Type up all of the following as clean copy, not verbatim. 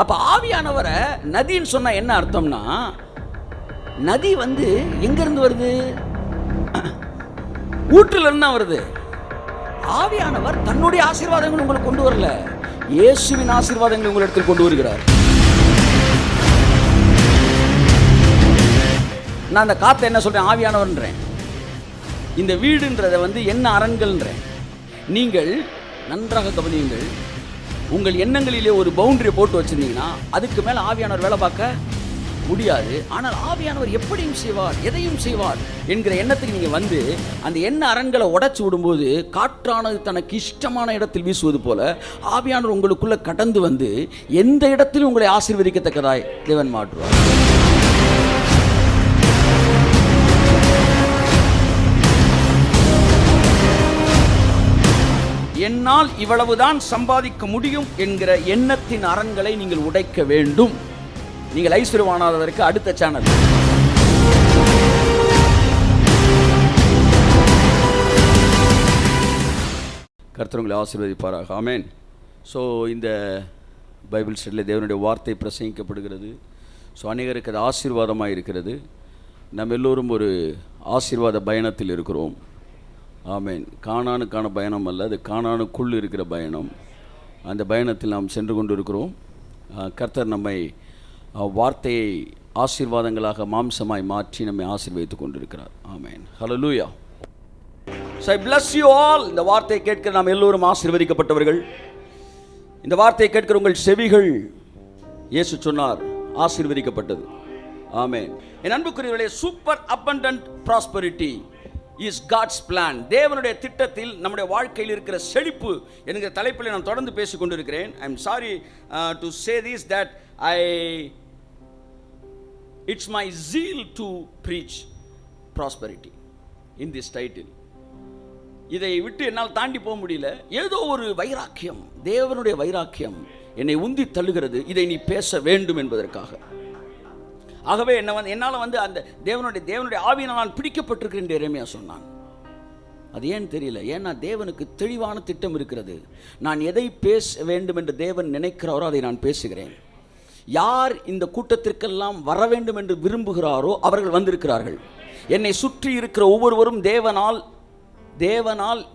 அப்ப ஆவியானவரை நதின்னு சொன்னா என்ன அர்த்தம்னா, நதி எங்க இருந்து வருது? ஊற்றுல இருந்து தான் வருது. ஆவியானவர் தன்னுடைய ஆசீர்வாதங்கள் உங்களுக்கு கொண்டு வரல, இயேசுவின் ஆசீர்வாதங்களை உங்களிடத்தில் கொண்டு வருகிறார். நான் அந்த காத்தை என்ன சொல்றேன்? ஆவியானவர்ன்றேன். இந்த வீடுன்றதை என்ன அரண்கள்ன்றேன். நீங்கள் நன்றாக கவனியுங்கள். உங்கள் எண்ணங்களிலே ஒரு பவுண்டரியை போட்டு வச்சிருந்தீங்கன்னா அதுக்கு மேலே ஆவியானவர் வேலை பார்க்க முடியாது. ஆனால் ஆவியானவர் எப்படியும் செய்வார், எதையும் செய்வார் என்கிற எண்ணத்துக்கு நீங்கள் அந்த எண்ண அரண்களை உடைச்சு விடும்போது காற்றானது தனக்கு இஷ்டமான இடத்தில் வீசுவது போல ஆவியானவர் உங்களுக்குள்ள கடந்து எந்த இடத்திலும் உங்களை ஆசீர்வதிக்கத்தக்கதாய் தேவன் மாற்றுவார். என்னால் இவ்வளவுதான் சம்பாதிக்க முடியும் என்கிற எண்ணத்தின் அரண்களை நீங்கள் உடைக்க வேண்டும். நீங்கள் ஐஸ்வர்யவானாததற்கு அடுத்த சேனல். கர்த்தர் உங்களை ஆசீர்வதிப்பாராக. ஆமென். ஸோ இந்த பைபிள் ஸ்டடியில் தேவனுடைய வார்த்தை பிரசங்கிக்கப்படுகிறது. ஸோ அநேகருக்கு அது ஆசீர்வாதமாக இருக்கிறது. நம்ம எல்லோரும் ஒரு ஆசீர்வாத பயணத்தில் இருக்கிறோம். ஆமென். கானானுக்கான பயணம் அல்ல, அது கானானுக்குள் இருக்கிற பயணம். அந்த பயணத்தில் நாம் சென்று கொண்டு இருக்கிறோம். கர்த்தர் நம்மை வார்த்தையை ஆசீர்வாதங்களாக மாம்சமாய் மாற்றி நம்மை ஆசீர்வதித்துக் கொண்டிருக்கிறார். ஆமென். ஹல்லேலூயா. So I bless you all. இந்த வார்த்தையை கேட்கிற நாம் எல்லோரும் ஆசீர்வதிக்கப்பட்டவர்கள். இந்த வார்த்தையை கேட்கிற உங்கள் செவிகள், இயேசு சொன்னார், ஆசீர்வதிக்கப்பட்டது. ஆமென். என் அன்புக்குரியவர்களே, super abundant prosperity is God's plan. தேவனுடைய திட்டத்தில் நம்முடைய வாழ்க்கையில் இருக்கிற செழிப்பு என்கிற தலைப்பில் நான் தொடர்ந்து பேசிக் கொண்டிருக்கிறேன். I am sorry to say this that it's my zeal to preach prosperity in this title. இதை விட்டு என்னால் தாண்டி போக முடியல. ஏதோ ஒரு வைராக்கியம், தேவனுடைய வைராக்கியம் என்னை உந்தி தள்ளுகிறது, இதை நீ பேச வேண்டும் என்பதற்காக. ஆகவே என்னால் அந்த தேவனுடைய ஆவியினால் நான் பிடிக்கப்பட்டிருக்கிறேன் என்று எரேமியா சொன்னான். அது ஏன் தெரியல. ஏன்னா தேவனுக்கு தெளிவான திட்டம் இருக்கிறது. நான் எதை பேச வேண்டும் என்று தேவன் நினைக்கிறாரோ அதை நான் பேசுகிறேன். யார் இந்த கூட்டத்திற்கெல்லாம் வர வேண்டும் என்று விரும்புகிறாரோ அவர்கள் வந்திருக்கிறார்கள். என்னை சுற்றி இருக்கிற ஒவ்வொருவரும் தேவனால்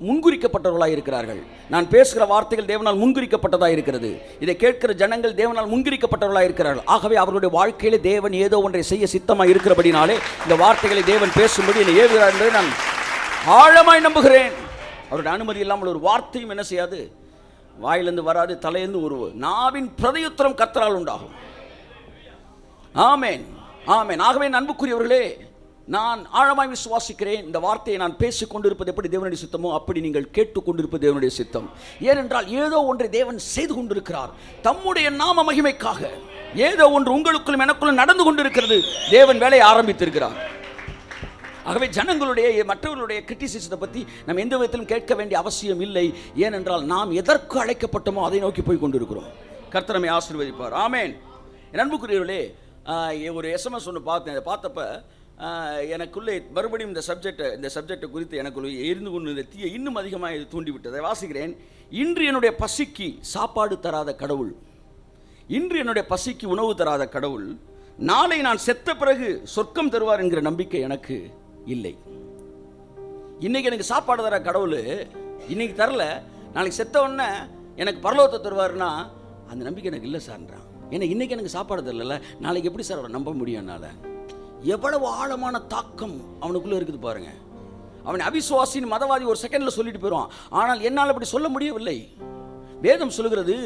முன்குறிக்கப்பட்டவர்களாக இருக்கிறார்கள். நான் பேசுகிற வார்த்தைகள் தேவனால் முன்குறிக்கப்பட்டதாக இருக்கிறது. இதை கேட்கிற ஜனங்கள் தேவனால் முன்குறிக்கப்பட்டவர்களாக இருக்கிறார்கள். ஆகவே அவர்களுடைய வாழ்க்கையிலே தேவன் ஏதோ ஒன்றை செய்ய சித்தமாக இருக்கிறபடினாலே இந்த வார்த்தைகளை தேவன் பேசும்படி என்னை ஏவுகிறார் என்பதை நான் ஆழமாய் நம்புகிறேன். அவருடைய அனுமதி இல்லாமல் ஒரு வார்த்தையும் என்ன செய்யாது, வாயிலிருந்து வராது, தலையிலிருந்து உருவு. நாவின் பிரதியுத்தரம் கர்த்தரால் உண்டாகும். ஆமென், ஆமென். ஆகவே அன்புக்குரியவர்களே, நான் ஆழமாய் விசுவாசிக்கிறேன். இந்த வார்த்தையை நான் பேசிக் கொண்டிருப்பது எப்படி தேவனுடைய சித்தமோ அப்படி நீங்கள் கேட்டுக்கொண்டிருப்பது தேவனுடைய சித்தம். ஏனென்றால் ஏதோ ஒன்றை தேவன் செய்து கொண்டிருக்கிறார். தம்முடைய நாம மகிமைக்காக ஏதோ ஒன்று உங்களுக்குள்ளும் எனக்குள்ளும் நடந்து கொண்டிருக்கிறது. தேவன் வேலையை ஆரம்பித்திருக்கிறார். ஆகவே ஜனங்களுடைய மற்றவர்களுடைய கிரிட்டிசிசத்தை பற்றி நம்ம எந்த விதத்திலும் கேட்க வேண்டிய அவசியம் இல்லை. ஏனென்றால் நாம் எதற்கு அழைக்கப்பட்டோமோ அதை நோக்கி போய் கொண்டிருக்கிறோம். கர்த்தர் நம்மை ஆசீர்வதிப்பார். ஆமென். என் அன்புக்குரியவர்களே, ஒரு SMS ஒன்று பார்த்தேன். அதை பார்த்தப்ப எனக்குள்ளே மறுபடியும் இந்த சப்ஜெக்டை குறித்து எனக்குள்ளே எரிந்து கொண்டு இந்த தீயை இன்னும் அதிகமாக இது தூண்டிவிட்டதை வாசிக்கிறேன். இன்று என்னுடைய பசிக்கு சாப்பாடு தராத கடவுள், இன்று என்னுடைய பசிக்கு உணவு தராத கடவுள், நாளை நான் செத்த பிறகு சொர்க்கம் தருவார் என்கிற நம்பிக்கை எனக்கு இல்லை. இன்னைக்கு எனக்கு சாப்பாடு தர கடவுள் இன்னைக்கு தரல, நாளைக்கு செத்த உடனே எனக்கு பரலோகத்தை தருவார்னா அந்த நம்பிக்கை எனக்கு இல்லை சார்ன்றான். ஏன்னா இன்னைக்கு எனக்கு சாப்பாடு தரல, நாளைக்கு எப்படி சார் அவரை நம்ப முடியும்? என்னால் எவ்வளவு ஆழமான தாக்கம் அவனுக்குள்ளே இருக்குது பாருங்க. அவன் அவிசுவாசின் மதவாதி ஒரு செகண்டில் சொல்லிட்டு போயிடுவான். ஆனால் என்னால் அப்படி சொல்ல முடியவில்லை. வேதம் சொல்லுகிறது,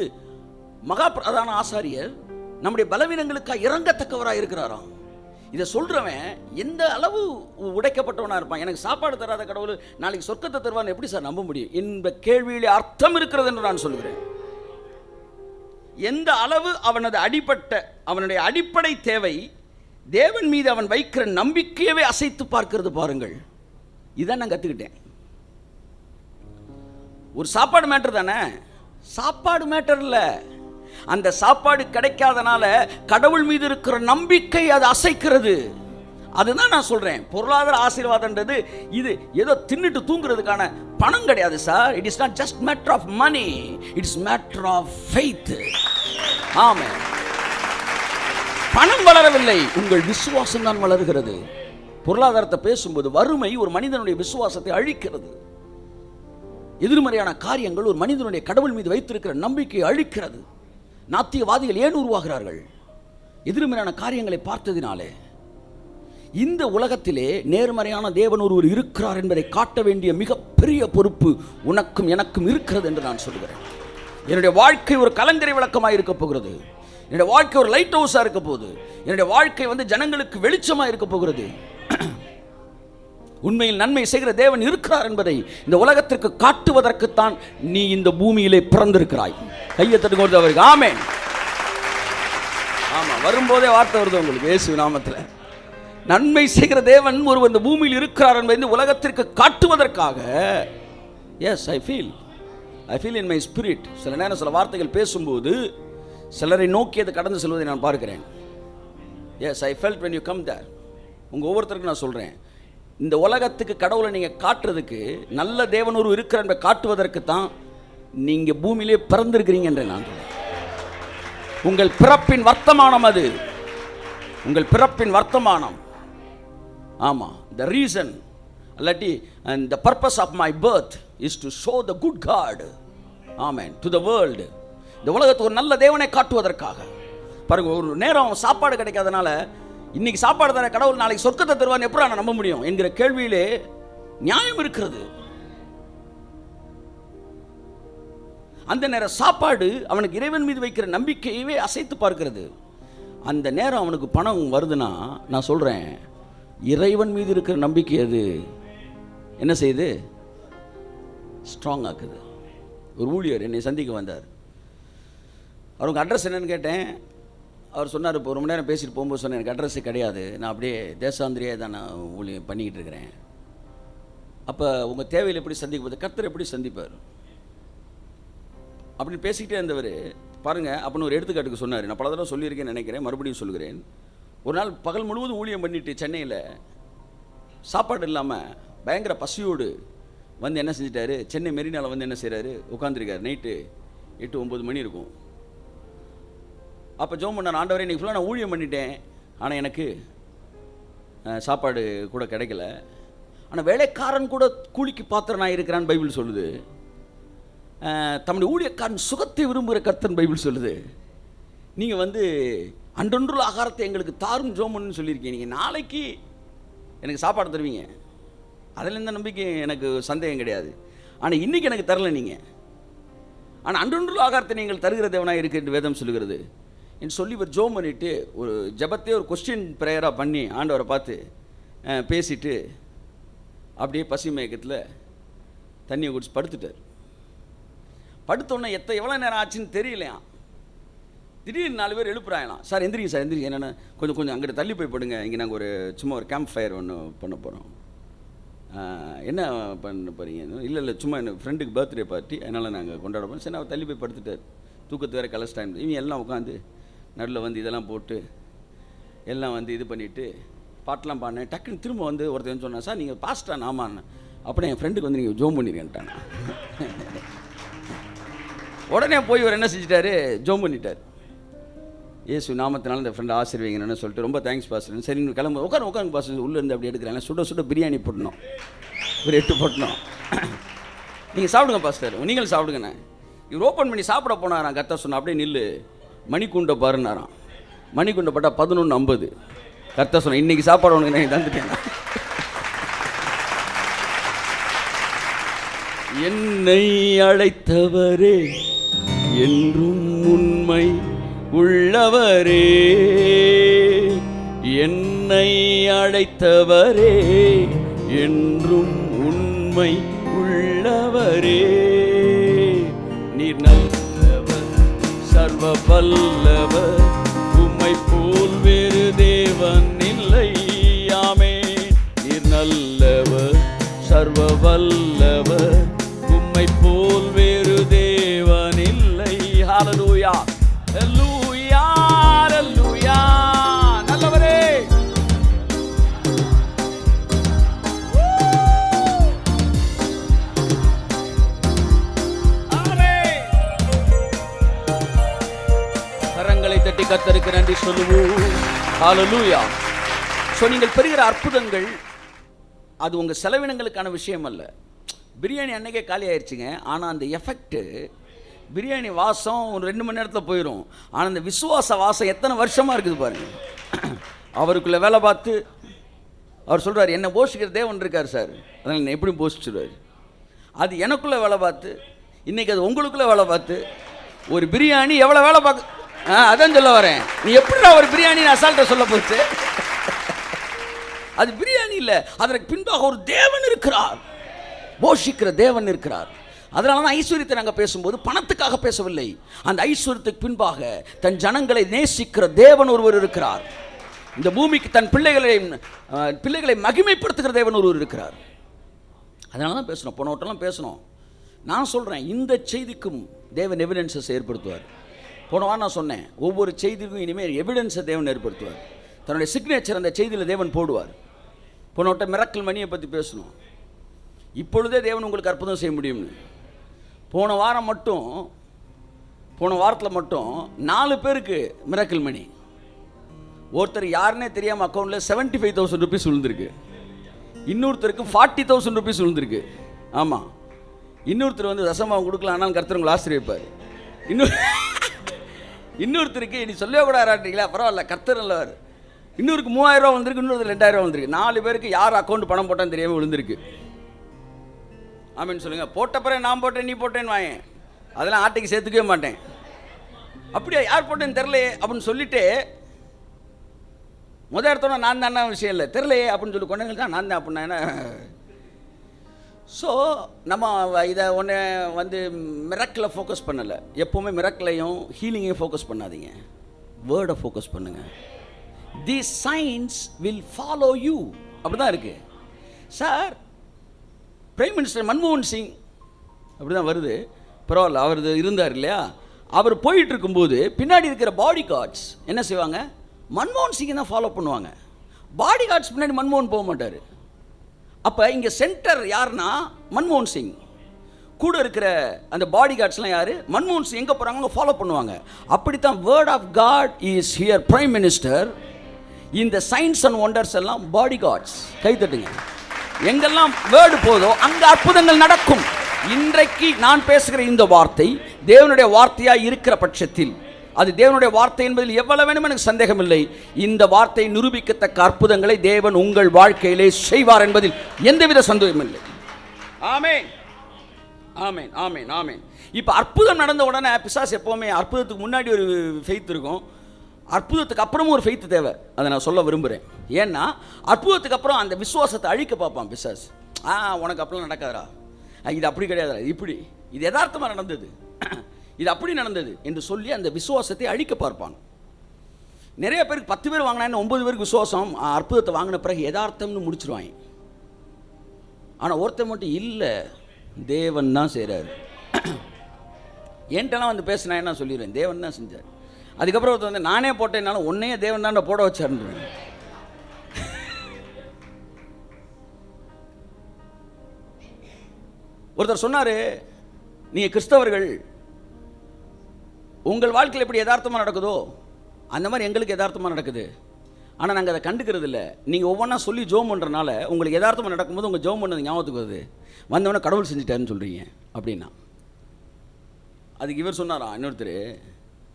மகா பிரதான ஆசாரியர் நம்முடைய பலவீனங்களுக்காக இறங்கத்தக்கவராக இருக்கிறாராம். இதை சொல்கிறவன் எந்த அளவு உடைக்கப்பட்டவனாக இருப்பான். எனக்கு சாப்பாடு தராத கடவுள் நாளைக்கு சொர்க்கத்தை தருவான்னு எப்படி சார் நம்ப முடியும் என்ற கேள்வியிலே அர்த்தம் இருக்கிறது என்று நான் சொல்கிறேன். எந்த அளவு அவனுடைய அடிப்படை தேவை தேவன் மீது அவன் வைக்கிற நம்பிக்கையவே அசைத்து பார்க்கிறது பாருங்கள். இதான் நான் கற்றுக்கிட்டேன். ஒரு சாப்பாடு மேட்டர் தானே, சாப்பாடு மேட்டர் இல்லை. அந்த சாப்பாடு கிடைக்காதனால கடவுள் மீது இருக்கிற நம்பிக்கை அது அசைக்கிறது. அதுதான் நான் சொல்றேன். பொருளாதார ஆசீர்வாதம்ன்றது இது ஏதோ தின்னுட்டு தூங்குறதுக்கான பணம் கிடையாது sir. It is not just matter of money, it is matter of faith. Amen. பணம் வளரவில்லை, உங்கள் விசுவாசம் தான் வளர்கிறது. பொருளாதாரத்தை பேசும்போது வறுமை ஒரு மனிதனுடைய விசுவாசத்தை அழிக்கிறது. எதிர்மறையான காரியங்கள் ஒரு மனிதனுடைய கடவுள் மீது வைத்திருக்கிற நம்பிக்கையை அழிக்கிறது. நாத்திகவாதிகள் ஏன் உருவாகிறார்கள்? எதிர்மறையான காரியங்களை பார்த்ததினாலே. இந்த உலகத்திலே நேர்மறையான தேவன் ஒருவர் இருக்கிறார் என்பதை காட்ட வேண்டிய மிகப்பெரிய பொறுப்பு உனக்கும் எனக்கும் இருக்கிறது என்று நான் சொல்கிறேன். என்னுடைய வாழ்க்கை ஒரு கலங்கரை விளக்கமாக இருக்க போகிறது. என்னுடைய வாழ்க்கை ஒரு லைட் ஹவுஸாக இருக்க போகுது. என்னுடைய வாழ்க்கை ஜனங்களுக்கு வெளிச்சமாக இருக்க போகிறது. உண்மையில் நன்மை செய்கிற தேவன் இருக்கிறார் என்பதை இந்த உலகத்திற்கு காட்டுவதற்குத்தான் நீ இந்த பூமியிலே பிறந்திருக்கிறாய். கையை தட்டுங்க அவருக்கு. ஆமென். ஆமா, வரும்போதே வார்த்தை வருது உங்களுக்கு இயேசு நாமத்தில். நன்மை செய்கிற தேவன் ஒருவர் இந்த பூமியில் இருக்கிறார் என்பதை இந்த உலகத்திற்கு காட்டுவதற்காக. Yes, I feel in my spirit. சில நேரம் சில வார்த்தைகள் பேசும்போது சிலரை நோக்கி அது கடந்து செல்வதை நான் பார்க்கிறேன். Yes, I felt when you come there. உங்கள் ஒவ்வொருத்தருக்கும் நான் சொல்கிறேன், இந்த உலகத்துக்கு கடவுளை நீங்கள் காட்டுறதுக்கு, நல்ல தேவன் ஒரு இருக்கிற என்பதை காட்டுவதற்கு தான் நீங்கள் பூமியிலே பிறந்திருக்கிறீங்க என்று நான் சொல்கிறேன். உங்கள் பிறப்பின் வர்த்தமானம் அது. உங்கள் பிறப்பின் வர்த்தமானம். ஆமாம், த ரீசன் இல்லாட்டி the purpose of my birth is to show the good God. Amen. To the world. இந்த உலகத்துக்கு ஒரு நல்ல தேவனை காட்டுவதற்காக. பாருங்க, ஒரு நேரம் சாப்பாடு கிடைக்காதனால இன்னைக்கு சாப்பாடு தர கடவுள் நாளைக்கு சொர்க்கத்தை தருவான்னு எப்படி நான் நம்ப முடியும் என்கிற கேள்வியிலே நியாயம் இருக்கிறது. அந்த நேரம் சாப்பாடு அவனுக்கு இறைவன் மீது வைக்கிற நம்பிக்கையவே அசைத்து பார்க்கிறது. அந்த நேரம் அவனுக்கு பணம் வருதுன்னா நான் சொல்றேன், இறைவன் மீது இருக்கிற நம்பிக்கை அது என்ன செய்யுது? ஸ்ட்ராங் ஆக்குது. ஒரு ஊழியர் என்னை சந்திக்க வந்தார். அவருக்கு அட்ரஸ் என்னன்னு கேட்டேன். அவர் சொன்னார், இப்போ ரொம்ப நேரம் பேசிட்டு போகும்போது சொன்னேன், எனக்கு அட்ரஸே கிடையாது, நான் அப்படியே தேசாந்திரியே தான் நான் ஊழியம் பண்ணிக்கிட்டு இருக்கிறேன். அப்போ உங்கள் தேவையில் எப்படி சந்திக்க போது கர்த்தர் எப்படி சந்திப்பார் அப்படின்னு பேசிக்கிட்டே இருந்தவர். பாருங்கள், அப்படின்னு ஒரு எடுத்துக்காட்டுக்கு சொன்னார். நான் பல தடவை சொல்லியிருக்கேன்னு நினைக்கிறேன், மறுபடியும் சொல்கிறேன். ஒரு நாள் பகல் முழுவதும் ஊழியம் பண்ணிட்டு சென்னையில் சாப்பாடு இல்லாமல் பயங்கர பசியோடு என்ன செஞ்சிட்டாரு, சென்னை மெரினாவில் என்ன செய்கிறாரு, உட்காந்துருக்காரு. நைட்டு 8-9 மணி இருக்கும். அப்போ ஜோம் பண்ணார், ஆண்டவரே இன்றைக்கி ஃபுல்லாக நான் ஊழியம் பண்ணிட்டேன், ஆனால் எனக்கு சாப்பாடு கூட கிடைக்கல. ஆனால் வேலைக்காரன் கூட கூலிக்கு பாத்திரனாக இருக்கிறான்னு பைபிள் சொல்லுது. தம்முடைய ஊழியக்காரன் சுகத்தை விரும்புகிற கர்த்தன் பைபிள் சொல்லுது. நீங்கள் அன்றொன்றுள்ள ஆகாரத்தை எங்களுக்கு தாரும் ஜோமன்னு சொல்லியிருக்கீங்க. நீங்கள் நாளைக்கு எனக்கு சாப்பாடு தருவீங்க, அதில் எந்த நம்பிக்கை எனக்கு சந்தேகம் கிடையாது. ஆனால் இன்றைக்கி எனக்கு தரல நீங்கள், ஆனால் அன்றொன்றுள்ள ஆகாரத்தை நீங்கள் தருகிற தேவனாக இருக்கு என்று வேதம் சொல்லுகிறது என்று சொல்லி ஒரு ஜோம் பண்ணிவிட்டு ஒரு ஜபத்தையே ஒரு கொஸ்டின் ப்ரேயராக பண்ணி ஆண்டவரை பார்த்து பேசிட்டு அப்படியே பசி மயக்கத்தில் தண்ணியை குடிச்சு படுத்துட்டார். படுத்தோன்னே எவ்வளோ நேரம் ஆச்சுன்னு தெரியலையா. திடீர்னு 4 பேர் எழுப்புறாங்களாம். சார் எந்திரிங்க, சார் எந்திரிங்க, என்னென்ன கொஞ்சம் அங்கிட்ட தள்ளி போய் படுங்க, இங்கே நாங்கள் சும்மா ஒரு கேம்ப் ஃபயர் ஒன்று பண்ண போகிறோம். என்ன பண்ண போகிறீங்க? இல்லை சும்மா என் ஃப்ரெண்டுக்கு பர்த்டே பார்ட்டி, அதனால் நாங்கள் கொண்டாட போகிறோம். சரி, அவர் தள்ளி போய் படுத்துட்டார். தூக்கத்து வேறு கலஸ் டைம். இவங்க எல்லாம் உட்காந்து நடுவில் இதெல்லாம் போட்டு எல்லாம் இது பண்ணிவிட்டு பாட்டெலாம் பாடினேன். டக்குன்னு திரும்ப ஒருத்தன் சொன்னான், சார் நீங்கள் பாஸ்டா? ஆமான்னு. அப்படியே என் ஃப்ரெண்டுக்கு நீங்கள் ஜோம் பண்ணிருக்கேன்ட்டாங்க. உடனே போய் இவர் என்ன செஞ்சிட்டாரு, ஜோம் பண்ணிட்டார். ஏசு நாமத்தினால இந்த ஃப்ரெண்ட் ஆசீர்வதிங்கன்னு சொல்லிட்டு, ரொம்ப தேங்க்ஸ் பாஸ்டர். சரி கிளம்பு, உட்காந்து பாஸ்டர் உள்ளே இருந்து அப்படி எடுக்கிறேன். சுட பிரியாணி போட்டணும், ஒரு 8 போட்டணும். நீங்கள் சாப்பிடுங்க பாஸ்டர், நீங்களும் சாப்பிடுங்கண்ணே. இவர் ஓப்பன் பண்ணி சாப்பிட போனாராம். கர்த்தர் சொன்ன, அப்படியே நில்லு, மணிக்குண்டை பாருனாராம். மணிக்குண்டை பட்டா 11:50. கர்த்தர் சொன்ன, இன்னைக்கு சாப்பாடு உனக்கு நான் தந்துட்டேன். என்னை அழைத்தவரே என்றும் உண்மை உள்ளவரே, என்னை அழைத்தவரே என்றும் உண்மை உள்ளவரே, நீர் நல்லவர் சர்வ வல்லவர், உம்மை போல் வேறு தேவன் இல்லை. ஆமென். நீர் நல்லவர் சர்வ வல்லவர், உம்மை போல் வேறு தேவன் இல்லை. ஹல்லேலூயா, ஹல்லேலூயா, ஹல்லேலூயா. நல்லவரே. ஆமென். கரங்களை கைத்தட்டி கர்த்தருக்கு நன்றி சொல்லுவோம். ஹல்லேலூயா. ஸோ நீங்கள் பெறுகிற அற்புதங்கள் அது உங்கள் செலவினங்களுக்கான விஷயம் அல்ல. பிரியாணி அன்னைக்கே காலி ஆயிடுச்சுங்க. ஆனால் அந்த எஃபெக்ட்டு, பிரியாணி வாசம் ஒரு 2 மணி நேரத்தில் போயிடும். ஆனால் அந்த விசுவாச வாசம் எத்தனை வருஷமாக இருக்குது பாருங்கள். அவருக்குள்ளே வேலை பார்த்து அவர் சொல்கிறார், என்னை போஷிக்கிற தேவன் இருக்கார் சார், அதனால் என்னை எப்படி போஷிச்சுடுவார். அது எனக்குள்ளே வேலை பார்த்து, இன்றைக்கி அது உங்களுக்குள்ளே வேலை பார்த்து, ஒரு பிரியாணி எவ்வளோ வேலை பார்க்க, அதான் சொல்ல வரேன். நீ எப்படிடா ஒரு பிரியாணி அசால்ட்டை சொல்ல போச்சு? அது பிரியாணி இல்லை, அதற்கு பின்பாக ஒரு தேவன் இருக்கிறார், போஷிக்கிற தேவன் இருக்கிறார். அதனால தான் ஐஸ்வர்யத்தை நாங்கள் பேசும்போது பணத்துக்காக பேசவில்லை. அந்த ஐஸ்வர்யத்துக்கு பின்பாக தன் ஜனங்களை நேசிக்கிற தேவன் ஒருவர் இருக்கிறார். இந்த பூமிக்கு தன் பிள்ளைகளை மகிமைப்படுத்துகிற தேவன் ஒருவர் இருக்கிறார். அதனால தான் பேசணும். போன வட்டம்லாம் பேசணும். நான் சொல்கிறேன், இந்த செய்திக்கும் தேவன் எவிடன்ஸை ஏற்படுத்துவார். போன வாரம் நான் சொன்னேன், ஒவ்வொரு செய்திக்கும் இனிமேல் எவிடன்ஸை தேவன் ஏற்படுத்துவார். தன்னுடைய சிக்னேச்சர் அந்த செய்தியில் தேவன் போடுவார். போன வட்டம் மிராக்கிள் மணியை பற்றி பேசணும். இப்பொழுதே தேவன் உங்களுக்கு அற்புதம் செய்ய முடியும்னு. போன வாரத்தில் மட்டும் 4 பேருக்கு மிராக்கிள் மணி. ஒருத்தர் யாருன்னே தெரியாமல் அக்கௌண்ட்டில் 75,000 ருபீஸ் விழுந்திருக்கு. இன்னொருத்தருக்கு 40,000 ருபீஸ் விழுந்திருக்கு. ஆமாம், இன்னொருத்தர் வந்து தசமாவும் கொடுக்கலாம், ஆனால் கர்த்தர் உங்களை ஆசீர்வதிப்பார். இன்னொருத்தருக்கு நீ சொல்லவே கூட ஆராட்டிங்களா, பரவாயில்ல கர்த்தர் நல்லவர். இன்னொருக்கு 3,000 ரூபா வந்திருக்கு, இன்னொரு 2,000 வந்திருக்கு. 4 பேருக்கு யார் அக்கௌண்ட் பணம் போட்டான்னு தெரியாமல் விழுந்திருக்கு. ஆமீன் சொல்லுங்கள். போட்ட பிறகு நான் போட்டேன் நீ போட்டேன்னு வாங்க, அதெல்லாம் ஆட்டைக்கு சேர்த்துக்கவே மாட்டேன். அப்படியா, யார் போட்டேன்னு தெரிலையே அப்படின்னு சொல்லிட்டு முதல் இடத்தோட நான் தானே விஷயம் இல்லை, தெரிலையே அப்படின்னு சொல்லி கொண்டவங்களுக்கு தான் நான் தான் அப்படின்னா என்ன. ஸோ நம்ம இதை ஒன்று வந்து மிராக்கிளை ஃபோக்கஸ் பண்ணலை. எப்போவுமே மிராக்கிளையும் ஹீலிங்கையும் ஃபோக்கஸ் பண்ணாதீங்க, வேர்டை ஃபோக்கஸ் பண்ணுங்கள். தி சைன்ஸ் வில் ஃபாலோ யூ. அப்படி தான் இருக்குது சார். பிரைம் மினிஸ்டர் மன்மோகன் சிங் அப்படி தான் வருது, பரவாயில்ல, அவர் இருந்தார் இல்லையா. அவர் போயிட்டு இருக்கும்போது பின்னாடி இருக்கிற பாடி கார்ட்ஸ் என்ன செய்வாங்க, மன்மோகன் சிங்கை தான் ஃபாலோ பண்ணுவாங்க. பாடி கார்ட்ஸ் பின்னாடி மன்மோகன் போக மாட்டார். அப்போ இங்கே சென்டர் யாருன்னா மன்மோகன் சிங். கூட இருக்கிற அந்த பாடி கார்ட்ஸ்லாம் யார், மன்மோகன் சிங் எங்கே போகிறாங்க ஃபாலோ பண்ணுவாங்க. அப்படித்தான் word of God is here prime minister. இந்த சயின்ஸ் அண்ட் ஒண்டர்ஸ் எல்லாம் பாடி கார்ட்ஸ். கைத்தட்டுங்க. எங்கெல்லாம் வேர்டு போதோ அங்கே அற்புதங்கள் நடக்கும். இன்றைக்கு நான் பேசுகிற இந்த வார்த்தை தேவனுடைய வார்த்தையாக இருக்கிற பட்சத்தில், அது தேவனுடைய வார்த்தை என்பதில் எவ்வளவு வேணும் எனக்கு சந்தேகம் இல்லை. இந்த வார்த்தை நிரூபிக்கத்தக்க அற்புதங்களை தேவன் உங்கள் வாழ்க்கையிலே செய்வார் என்பதில் எந்தவித சந்தேகமும் இல்லை. ஆமென், ஆமென், ஆமென், ஆமென். இப்போ அற்புதம் நடந்த உடனே பிசாசு எப்போவுமே அற்புதத்துக்கு முன்னாடி ஒரு ஃபெய்த் இருக்கும், அற்புதத்துக்கு அப்புறமும் ஒரு ஃபெய்த் தேவை. அதை நான் சொல்ல விரும்புகிறேன். ஏன்னா அற்புதத்துக்கு அப்புறம் அந்த விசுவாசத்தை அழிக்க பார்ப்பான் பிசாசு. உனக்கு அப்படிலாம் நடக்காதரா, இது அப்படி கிடையாதுரா, இப்படி இது யதார்த்தமாக நடந்தது, இது அப்படி நடந்தது என்று சொல்லி அந்த விசுவாசத்தை அழிக்க பார்ப்பான். நிறைய பேருக்கு 10 பேர் வாங்கினா 9 பேருக்கு விசுவாசம், அற்புதத்தை வாங்கின பிறகு யதார்த்தம்னு முடிச்சிருவாங்க. ஆனால் ஒருத்தர் மட்டும் இல்லை, தேவன் தான் செய்கிறார். என்கிட்டலாம் வந்து பேசினா என்ன சொல்லிடுவேன், தேவன் தான் செஞ்சார். அதுக்கப்புறம் ஒருத்தர் வந்து நானே போட்டேன்னாலும் உன்னையே தேவன் தான் போட வச்சாருன்றேன். ஒருத்தர் சொன்னார், நீங்கள் கிறிஸ்தவர்கள் உங்கள் வாழ்க்கையில் எப்படி யதார்த்தமாக நடக்குதோ அந்த மாதிரி எங்களுக்கு யதார்த்தமாக நடக்குது. ஆனால் நாங்கள் அதை கண்டுக்கிறது இல்லை. நீங்கள் ஒவ்வொன்றா சொல்லி ஜோம் பண்ணுறனால உங்களுக்கு யதார்த்தமாக நடக்கும்போது உங்கள் ஜோம் பண்ணது ஞாபகத்துக்கு வருது, வந்தவொடனே கடவுள் செஞ்சுட்டாருன்னு சொல்கிறீங்க அப்படின்னா. அதுக்கு இவர் சொன்னாரா இன்னொருத்தர்,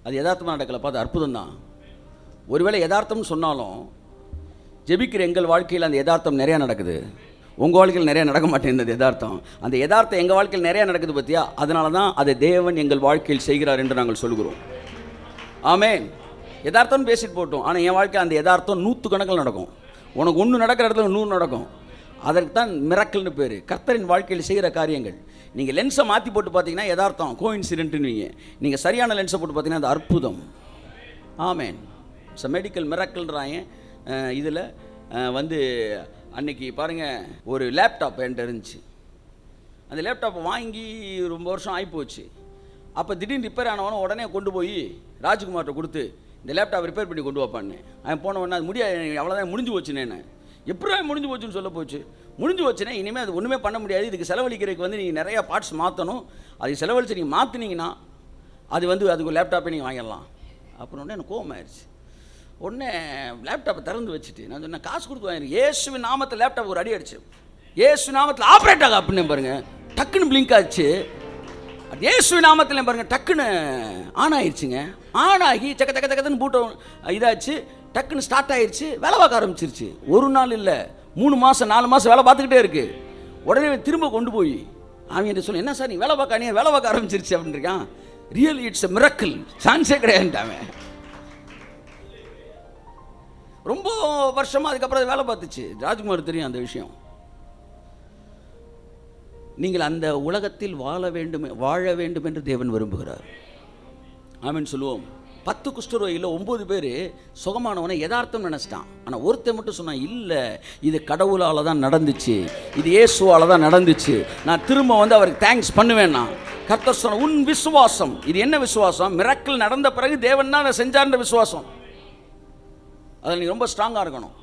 அது யதார்த்தமாக நடக்கலை, பார்த்து அற்புதம் தான். ஒருவேளை யதார்த்தம்னு சொன்னாலும் ஜெபிக்கிற எங்கள் வாழ்க்கையில் அந்த யதார்த்தம் நிறையா நடக்குது, உங்கள் வாழ்க்கையில் நிறையா நடக்க மாட்டேங்குது யதார்த்தம். அந்த யதார்த்தம் எங்கள் வாழ்க்கையில் நிறையா நடக்குது பார்த்தியா, அதனால தான் அதை தேவன் எங்கள் வாழ்க்கையில் செய்கிறார் என்று நாங்கள் சொல்கிறோம். ஆமென். யதார்த்தம்னு பேசிட்டு போட்டோம், ஆனால் என் வாழ்க்கையில் அந்த யதார்த்தம் 100 கணக்கில் நடக்கும். உனக்கு 1 நடக்கிற இடத்துல 100 நடக்கும். அதற்கு தான் மிராக்கிள்னு பேர், கர்த்தரின் வாழ்க்கையில் செய்கிற காரியங்கள். நீங்கள் லென்ஸை மாற்றி போட்டு பார்த்தீங்கன்னா யதார்த்தம், கோஇன்சிடென்ட்னுவீங்க. நீங்கள் சரியான லென்ஸை போட்டு பார்த்தீங்கன்னா அது அற்புதம். ஆமென். இட்ஸ் அ மெடிக்கல் மிராக்கிள்ன்றாங்க. இதில் வந்து அன்றைக்கி பாருங்கள், ஒரு லேப்டாப் என்கிட்ட இருந்துச்சு. அந்த லேப்டாப்பை வாங்கி ரொம்ப வருஷம் ஆகிப்போச்சு. அப்போ திடீர்னு ரிப்பேர் ஆனவனும் உடனே கொண்டு போய் ராஜ்குமார்கிட்ட கொடுத்து இந்த லேப்டாப் ரிப்பேர் பண்ணி கொண்டு வைப்பான்னு. அவன் போனவொன்னே அது முடியாது, அவ்வளோதான் முடிஞ்சு போச்சுன்னு. எப்படி முடிஞ்சு போச்சுன்னு சொல்ல போச்சு. முடிஞ்சு போச்சுன்னா இனிமேல் அது ஒன்றுமே பண்ண முடியாது, இதுக்கு செலவழிக்கிறதுக்கு வந்து நீங்கள் நிறையா பார்ட்ஸ் மாற்றணும், அது செலவழித்து நீங்கள் மாற்றினீங்கன்னா அது வந்து அதுக்கு லேப்டாப்பே நீங்கள் வாங்கிடலாம் அப்புறம் உடனே எனக்கு கோவம் ஆயிடுச்சு. உடனே லேப்டாப்பை திறந்து வச்சுட்டு நான் சொன்னேன், காசு கொடுத்து வாங்கிரு. இயேசுவின் நாமத்தில் லேப்டாப் ஒரு அடி அடிச்சு, இயேசு நாமத்தில் ஆப்ரேட் ஆக அப்படின்னு பாருங்க, டக்குன்னு பிளிங்க் ஆச்சு. இயேசுவின் நாமத்தில் பாருங்க டக்குன்னு ஆன் ஆயிடுச்சுங்க. ஆன் ஆகி சக்க சக்க சக்கத்துன்னு பூட்டம் இதாச்சு, டக்குன்னு ஸ்டார்ட் ஆயிடுச்சு, வேலை பார்க்க ஆரம்பிச்சிருச்சு. ஒரு நாள் இல்லை, 3 மாதம் 4 மாதம் வேலை பார்த்துக்கிட்டே இருக்கு. உடனே திரும்ப கொண்டு போய் அவன் சொல்லி, என்ன சார் நீ வேலை பார்க்க ஆரம்பிச்சிருச்சு அப்படின்னு இருக்கான். ரியலி இட்ஸ் எ மிரக்கிள், சான்ஸே கிடையாதுட்டாமே. ரொம்ப வருஷமா அதுக்கப்புறம் வேலை பார்த்துச்சு. ராஜ்குமார் தெரியும் அந்த விஷயம். நீங்கள் அந்த உலகத்தில் வாழ வேண்டும் என்று தேவன் விரும்புகிறார். ஆமென் சொல்லுவோம். 10 குஷ்டரோகியில் 9 பேர் சுகமானவனை யதார்த்தம் நினச்சிட்டான். ஆனால் ஒருத்தன் மட்டும் சொன்னான், இல்லை இது கடவுளால் தான் நடந்துச்சு, இது இயேசுவால் தான் நடந்துச்சு, நான் திரும்ப அவருக்கு தேங்க்ஸ் பண்ணுவேன்னா. கர்த்தர் சொன்ன, உன் விசுவாசம். இது என்ன விசுவாசம்? மிரக்கிள் நடந்த பிறகு தேவன் தான் அதை செஞ்சார்ன்ற விசுவாசம். அதில் நீங்கள் ரொம்ப ஸ்ட்ராங்காக இருக்கணும்.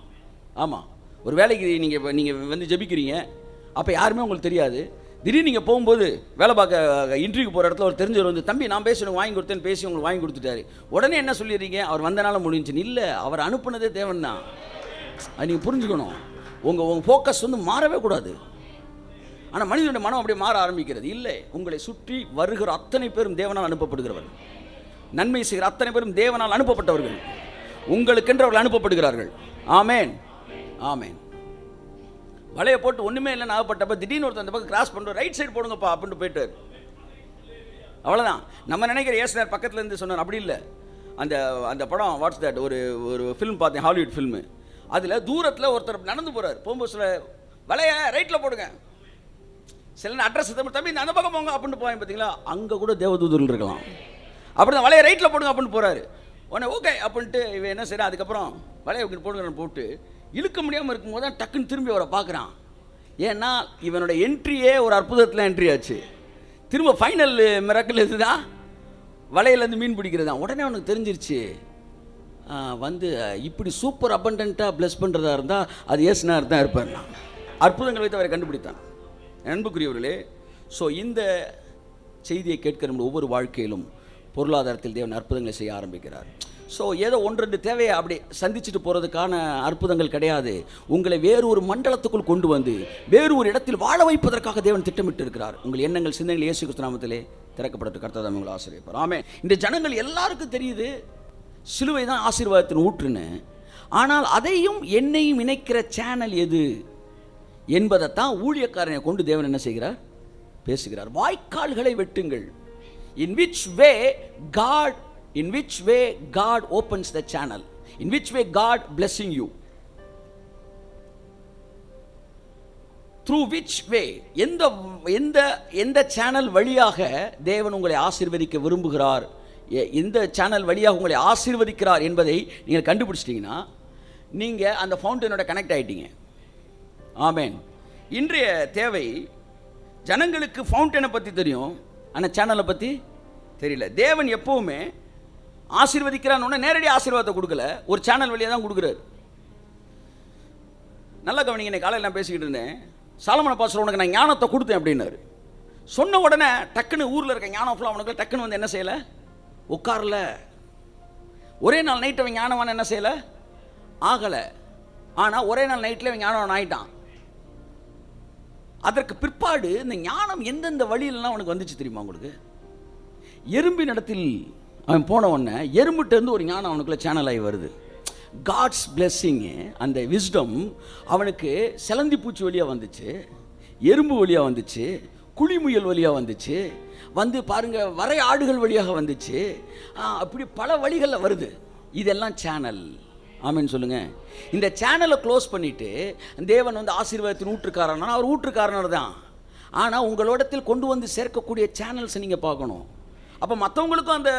ஆமாம், ஒரு வேலைக்கு நீங்கள் ஜெபிக்கிறீங்க, அப்போ யாருமே உங்களுக்கு தெரியாது. திடீர்னு நீங்கள் போகும்போது வேலை பார்க்க இன்டர்வியூக்கு போகிற இடத்துல ஒரு தெரிஞ்சவர் தம்பி நான் பேசி வாங்கி கொடுத்தேன்னு பேசி உங்களுக்கு வாங்கி கொடுத்துட்டாரு. உடனே என்ன சொல்லிடுறீங்க? அவர் வந்தனால முடிஞ்சுன்னு. இல்லை, அவர் அனுப்புனதே தேவன் தான். அது நீங்கள் புரிஞ்சுக்கணும். உங்கள் ஃபோக்கஸ் மாறவே கூடாது. ஆனால் மனிதனுடைய மனம் அப்படியே மாற ஆரம்பிக்கிறது. இல்லை, உங்களை சுற்றி வருகிற அத்தனை பேரும் தேவனால் அனுப்பப்படுகிறவர்கள். நன்மை செய்கிற அத்தனை பேரும் தேவனால் அனுப்பப்பட்டவர்கள். உங்களுக்கென்று அவர்கள் அனுப்பப்படுகிறார்கள். ஆமேன், ஆமேன். வலையை போட்டு ஒன்றுமே இல்லைன்னு ஆகப்பட்டப்ப திடீர்னு ஒருத்தர் அந்த பக்கம் கிராஸ் பண்ணுறோம், ரைட் சைடு போடுங்கப்பா அப்படின்ட்டு போயிட்டார். அவ்வளோதான். நம்ம நினைக்கிற ஏசுனார் பக்கத்தில் இருந்து சொன்னார். அப்படி இல்லை. அந்த படம் வாட்ஸ் தட், ஒரு ஃபிலிம் பார்த்தேன், ஹாலிவுட் ஃபில்மு. அதில் தூரத்தில் ஒருத்தர் நடந்து போகிறார். போகும்போது சில வலையை ரைட்டில் போடுங்க, சில அட்ரஸ் தம்பி அந்த பக்கம் போங்க அப்படின்னு போவாங்க. பார்த்தீங்களா, அங்கே கூட தேவதூதர்கள் இருக்கலாம். அப்படி தான் வலையை ரைட்டில் போடுங்க அப்படின்னு போகிறாரு. உடனே ஓகே அப்படின்ட்டு இவன் என்ன செய்யறான், அதுக்கப்புறம் வலையை போடுங்கன்னு போட்டு இழுக்க முடியாமல் இருக்கும்போது தான் டக்குன்னு திரும்பி அவரை பார்க்குறான். ஏன்னா இவனோட என்ட்ரியே ஒரு அற்புதத்தில் என்ட்ரி ஆச்சு. திரும்ப ஃபைனல் மிராக்கிள் இதுதான், வலையிலேருந்து மீன் பிடிக்கிறது தான். உடனே அவனுக்கு தெரிஞ்சிருச்சு, இப்படி சூப்பர் அபண்டண்ட்டாக ப்ளஸ் பண்ணுறதா இருந்தால் அது ஏசுனார் தான் இருப்பார். அற்புதங்கள் வைத்து அவரை கண்டுபிடித்தான். அன்புக்குரியவர்களே, ஸோ இந்த செய்தியை கேட்கிற ஒவ்வொரு வாழ்க்கையிலும் பொருளாதாரத்தில் தேவன் அற்புதங்களை செய்ய ஆரம்பிக்கிறார். ஸோ ஏதோ 1-2 தேவையை அப்படி சந்திச்சுட்டு போகிறதுக்கான அற்புதங்கள் கிடையாது. உங்களை வேறு ஒரு மண்டலத்துக்குள் கொண்டு வந்து வேறு ஒரு இடத்தில் வாழ வைப்பதற்காக தேவன் திட்டமிட்டு இருக்கிறார். உங்கள் எண்ணங்கள் சிந்தனைகள் இயேசு கிறிஸ்து நாமத்திலே திறக்கப்பட்டு கர்த்தர் தாமே உங்களை ஆசீர்வதிப்பார். ஆமென். இந்த ஜனங்கள் எல்லாருக்கும் தெரியுது சிலுவை தான் ஆசீர்வாதத்தின் ஊற்றுன்னு. ஆனால் அதையும் என்னையும் இணைக்கிற சேனல் எது என்பதைத்தான் ஊழியக்காரனை கொண்டு தேவன் என்ன செய்கிறார்? பேசுகிறார். வாய்க்கால்களை வெட்டுங்கள். In which way God opens the channel, in which way God blessing you, through which way, எந்த சேனல் வழியாக தேவன் உங்களை ஆசீர்வதிக்க விரும்புகிறார், எந்த சேனல் வழியாக உங்களை ஆசீர்வதிக்கிறார் என்பதை நீங்கள் கண்டுபிடிச்சிட்டிங்கன்னா நீங்கள் அந்த ஃபவுண்டனோட கனெக்ட் ஆகிட்டீங்க. ஆமென். இன்றைய தேவை, ஜனங்களுக்கு ஃபவுண்டனை பற்றி தெரியும், ஆனால் சேனலை பற்றி தெரியல. தேவன் எப்போவுமே ஆசீர்வதிக்கிறான்னு நேரடி ஆசீர்வாதத்தை கொடுக்கல, ஒரு சேனல் வழியாக தான் கொடுக்குறாரு. நல்லா கவனிங்க. இன்னைக்கு காலையில் நான் பேசிக்கிட்டு இருந்தேன். சாலமோன் பாஸ்டர் உனக்கு நான் ஞானத்தை கொடுத்தேன் அப்படின்னாரு. சொன்ன உடனே டக்குன்னு ஊரில் இருக்க ஞானம் ஃபுல்லாக அவனுக்கு டக்குன்னு என்ன செய்யலை? உட்காரல. ஒரே நாள் நைட் அவன் ஞானவான் என்ன செய்யலை? ஆகலை. ஆனால் ஒரே நாள் நைட்டில் அவன் ஞானவான் ஆகிட்டான். அதற்கு பிற்பாடு இந்த ஞானம் எந்தெந்த வழியிலலாம் அவனுக்கு வந்துச்சு தெரியுமா உங்களுக்கு? எறும்பின் இடத்தில் அவன் போன உடனே எறும்பிட்டேருந்து ஒரு ஞானம் அவனுக்குள்ள சேனல் ஆகி வருது. காட்ஸ் பிளெஸ்ஸிங்கு, அந்த விஸ்டம் அவனுக்கு சிலந்தி பூச்சி வழியாக வந்துச்சு, எறும்பு வழியாக வந்துச்சு, குழிமுயல் வழியாக வந்துச்சு, பாருங்கள் வரை ஆடுகள் வழியாக வந்துச்சு. அப்படி பல வழிகளில் வருது. இதெல்லாம் சேனல். ஆமென் சொல்லுங்கள். இந்த சேனலை க்ளோஸ் பண்ணிவிட்டு தேவன் ஆசீர்வாதத்தின் ஊற்றுக்காரனா, அவர் ஊற்றுக்காரனர் தான். ஆனால் உங்களோடத்தில் கொண்டு வந்து சேர்க்கக்கூடிய சேனல்ஸை நீங்கள் பார்க்கணும். அப்போ மற்றவங்களுக்கும் அந்த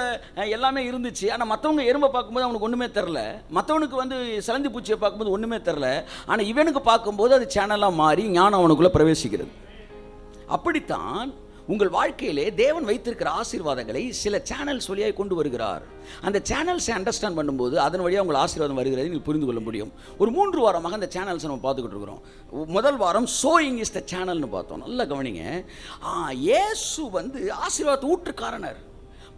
எல்லாமே இருந்துச்சு. ஆனால் மற்றவங்க எறும்பை பார்க்கும்போது அவனுக்கு ஒன்றுமே தெரில, மற்றவனுக்கு சிலந்தி பூச்சியை பார்க்கும்போது ஒன்றுமே தெரில. ஆனால் இவனுக்கு பார்க்கும்போது அது சேனலாக மாறி ஞானம் அவனுக்குள்ளே பிரவேசிக்கிறது. அப்படித்தான் உங்கள் வாழ்க்கையிலே தேவன் வைத்திருக்கிற ஆசீர்வாதங்களை சில சேனல்ஸ் வழியாக கொண்டு வருகிறார். அந்த சேனல்ஸை அண்டர்ஸ்டாண்ட் பண்ணும்போது அதன் வழியாக உங்கள் ஆசீர்வாதம் வருகிறதை நீங்கள் புரிந்து கொள்ள முடியும். ஒரு 3 வாரமாக அந்த சேனல்ஸை நம்ம பார்த்துக்கிட்டு இருக்கிறோம். முதல் வாரம் சோயிங் இஸ் த சேனல்னு பார்த்தோம். நல்லா கவனிங்க. இயேசு ஆசீர்வாதத்தை ஊற்றுக்காரனர்.